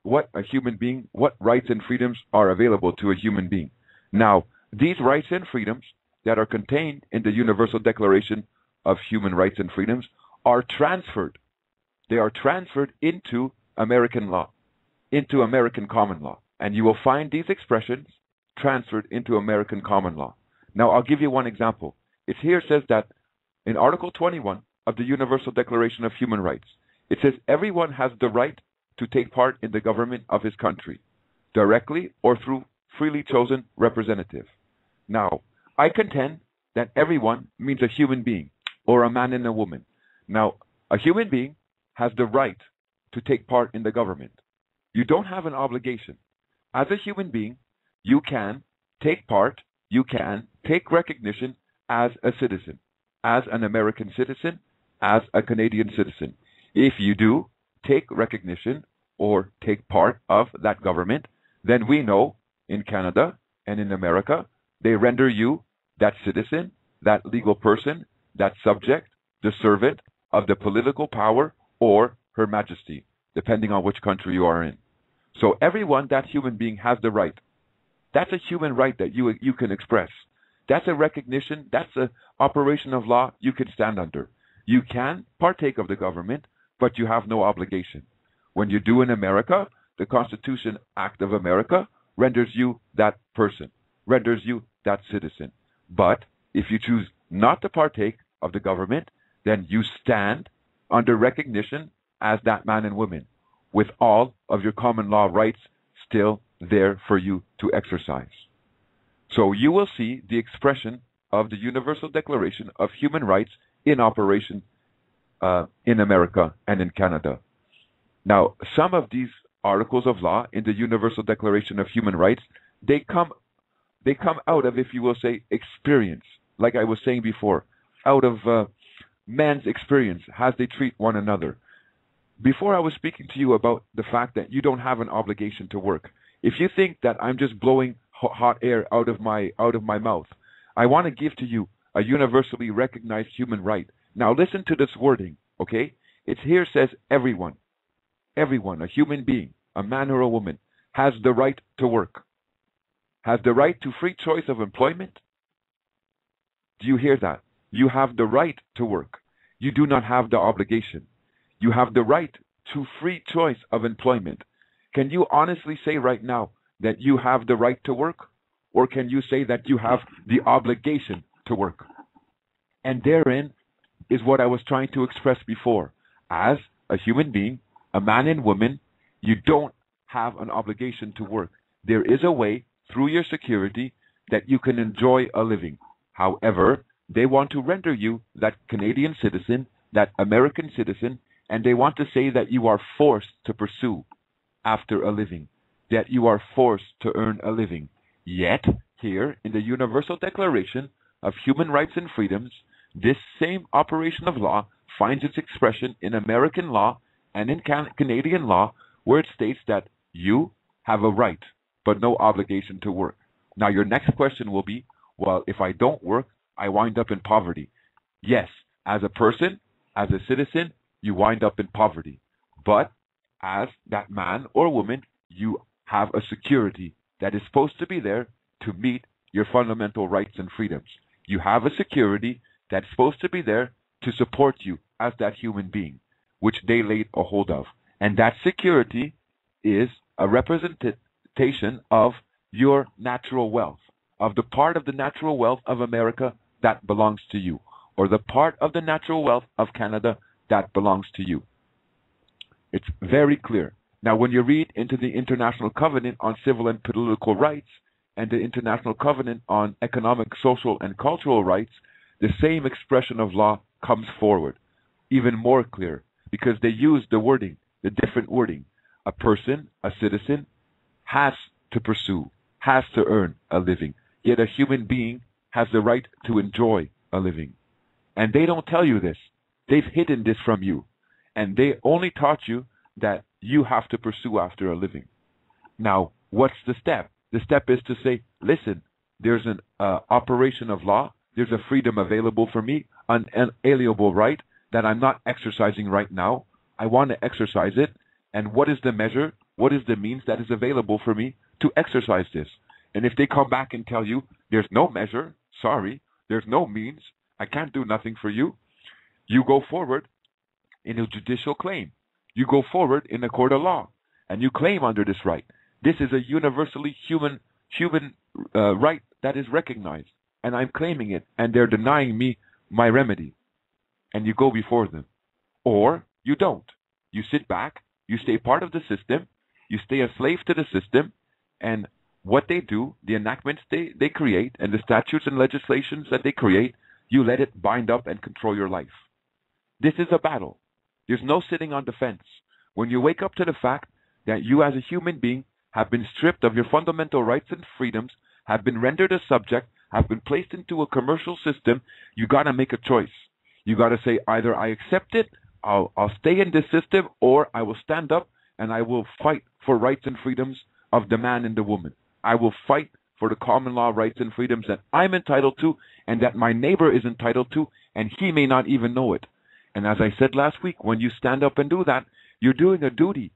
what a human being, what rights and freedoms are available to a human being. Now, these rights and freedoms that are contained in the Universal Declaration of Human Rights and Freedoms are transferred. They are transferred into American law, into American common law. And you will find these expressions transferred into American common law. Now, I'll give you one example. It here says that in Article 21 of the Universal Declaration of Human Rights, it says everyone has the right to take part in the government of his country, directly or through freely chosen representative. Now, I contend that everyone means a human being, or a man and a woman. Now, a human being has the right to take part in the government. You don't have an obligation. As a human being, you can take part, you can take recognition as a citizen, as an American citizen, as a Canadian citizen. If you do take recognition or take part of that government, then we know in Canada and in America, they render you that citizen, that legal person, that subject, the servant of the political power or Her Majesty, depending on which country you are in. So everyone, that human being, has the right. That's a human right that you can express. That's a recognition, that's an operation of law you can stand under. You can partake of the government, but you have no obligation. When you do in America, the Constitution Act of America renders you that person, renders you that citizen. But if you choose not to partake of the government, then you stand under recognition as that man and woman, with all of your common law rights still there for you to exercise. So you will see the expression of the Universal Declaration of Human Rights in operation in America and in Canada. Now, some of these articles of law in the Universal Declaration of Human Rights, they come out of, if you will say, experience, like I was saying before, out of man's experience as they treat one another. Before I was speaking to you about the fact that you don't have an obligation to work. If you think that I'm just blowing hot air out of my mouth, I want to give to you a universally recognized human right. Now listen to this wording, okay? It here says everyone, a human being, a man or a woman, has the right to work, has the right to free choice of employment. Do you hear that? You have the right to work. You do not have the obligation. You have the right to free choice of employment. Can you honestly say right now that you have the right to work? Or can you say that you have the obligation to work? And therein is what I was trying to express before. As a human being, a man and woman, you don't have an obligation to work. There is a way through your security that you can enjoy a living. However, they want to render you that Canadian citizen, that American citizen, and they want to say that you are forced to pursue after a living, that you are forced to earn a living. Yet, here in the Universal Declaration of Human Rights and Freedoms, this same operation of law finds its expression in American law and in Canadian law, where it states that you have a right, but no obligation to work. Now, your next question will be, well, if I don't work, I wind up in poverty. Yes, as a person, as a citizen, you wind up in poverty. But as that man or woman, you have a security that is supposed to be there to meet your fundamental rights and freedoms. You have a security that's supposed to be there to support you as that human being, which they laid a hold of. And that security is a representation of your natural wealth, of the part of the natural wealth of America that belongs to you, or the part of the natural wealth of Canada that belongs to you. It's very clear. Now, when you read into the International Covenant on Civil and Political Rights and the International Covenant on Economic, Social, and Cultural Rights, the same expression of law comes forward, even more clear, because they use the wording, the different wording. A person, a citizen, has to pursue, has to earn a living. Yet a human being has the right to enjoy a living. And they don't tell you this. They've hidden this from you. And they only taught you that you have to pursue after a living. Now, what's the step? The step is to say, listen, there's an operation of law. There's a freedom available for me, an inalienable right that I'm not exercising right now. I want to exercise it. And what is the measure what is the means that is available for me to exercise this? And if they come back and tell you there's no measure, sorry, there's no means, I can't do nothing for you, you go forward in a judicial claim. You go forward in a court of law, and you claim under this right. This is a universally human right that is recognized, and I'm claiming it, and they're denying me my remedy. And you go before them. Or you don't. You sit back, you stay part of the system, you stay a slave to the system, and what they do, the enactments they create, and the statutes and legislations that they create, you let it bind up and control your life. This is a battle. There's no sitting on defense. When you wake up to the fact that you as a human being have been stripped of your fundamental rights and freedoms, have been rendered a subject, have been placed into a commercial system, you got to make a choice. You got to say, either I accept it, I'll stay in this system, or I will stand up and I will fight for rights and freedoms of the man and the woman. I will fight for the common law rights and freedoms that I'm entitled to and that my neighbor is entitled to, and he may not even know it. And as I said last week, when you stand up and do that, you're doing a duty.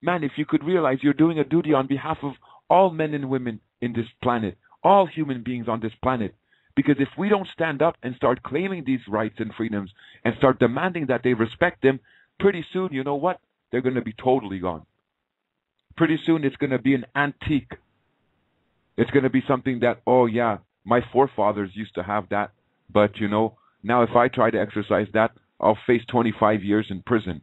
Man, if you could realize you're doing a duty on behalf of all men and women in this planet, all human beings on this planet. Because if we don't stand up and start claiming these rights and freedoms and start demanding that they respect them, pretty soon, you know what? They're going to be totally gone. Pretty soon it's going to be an antique. It's going to be something that, oh yeah, my forefathers used to have that, but you know, now if I try to exercise that, I'll face 25 years in prison.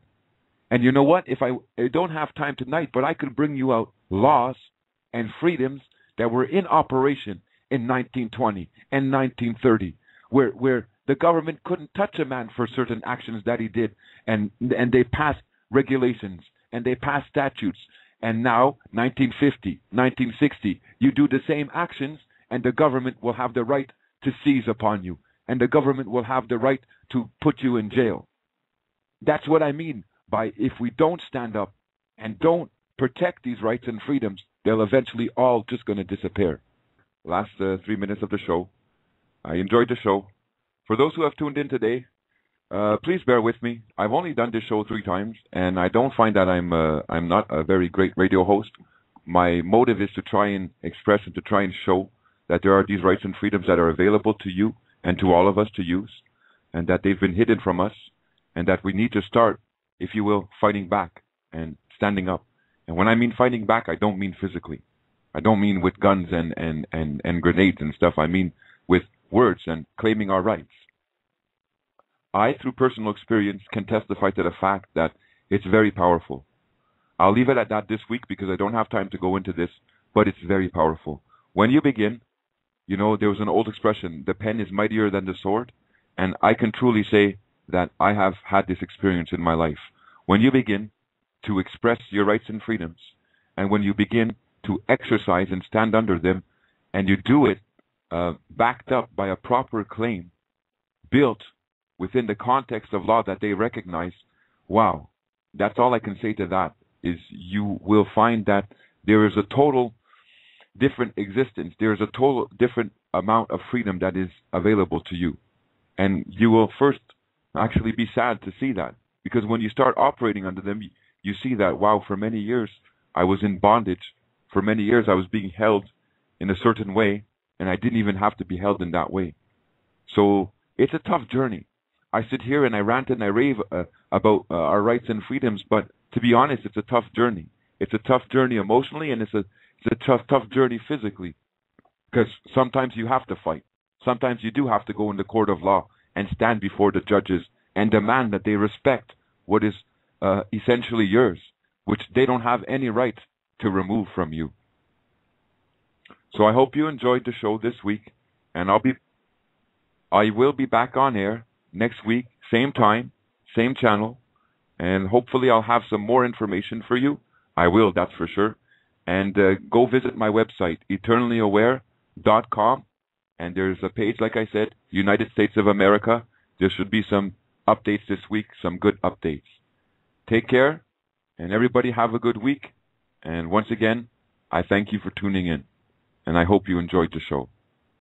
And you know what? If I don't have time tonight, but I could bring you out laws and freedoms that were in operation in 1920 and 1930, where the government couldn't touch a man for certain actions that he did, and they passed regulations and they passed statutes. And now, 1950, 1960, you do the same actions, and the government will have the right to seize upon you, and the government will have the right to put you in jail. That's what I mean by, if we don't stand up and don't protect these rights and freedoms, they'll eventually all just going to disappear. Last 3 minutes of the show. I enjoyed the show. For those who have tuned in today, please bear with me. I've only done this show 3 times, and I don't find that I'm not a very great radio host. My motive is to try and express and to try and show that there are these rights and freedoms that are available to you and to all of us to use, and that they've been hidden from us, and that we need to start, if you will, fighting back and standing up. And when I mean fighting back, I don't mean physically. I don't mean with guns and grenades and stuff. I mean with words and claiming our rights. I, through personal experience, can testify to the fact that it's very powerful. I'll leave it at that this week because I don't have time to go into this, but it's very powerful. When you begin, you know, there was an old expression, the pen is mightier than the sword, and I can truly say that I have had this experience in my life. When you begin to express your rights and freedoms, and when you begin to exercise and stand under them, and you do it backed up by a proper claim, built within the context of law that they recognize, wow, that's all I can say to that, is you will find that there is a total different existence. There is a total different amount of freedom that is available to you. And you will first actually be sad to see that, because when you start operating under them, you see that, wow, for many years I was in bondage. For many years I was being held in a certain way, and I didn't even have to be held in that way. So it's a tough journey. I sit here and I rant and I rave about our rights and freedoms, but to be honest, it's a tough journey. It's a tough journey emotionally, and it's a tough journey physically, because sometimes you have to fight. Sometimes you do have to go in the court of law and stand before the judges and demand that they respect what is essentially yours, which they don't have any right to remove from you. So I hope you enjoyed the show this week, and I will be back on air next week, same time, same channel, and hopefully I'll have some more information for you. I will, that's for sure. And go visit my website, eternallyaware.com, and there's a page, like I said, United States of America. There should be some updates this week, some good updates. Take care, and everybody have a good week. And once again, I thank you for tuning in, and I hope you enjoyed the show.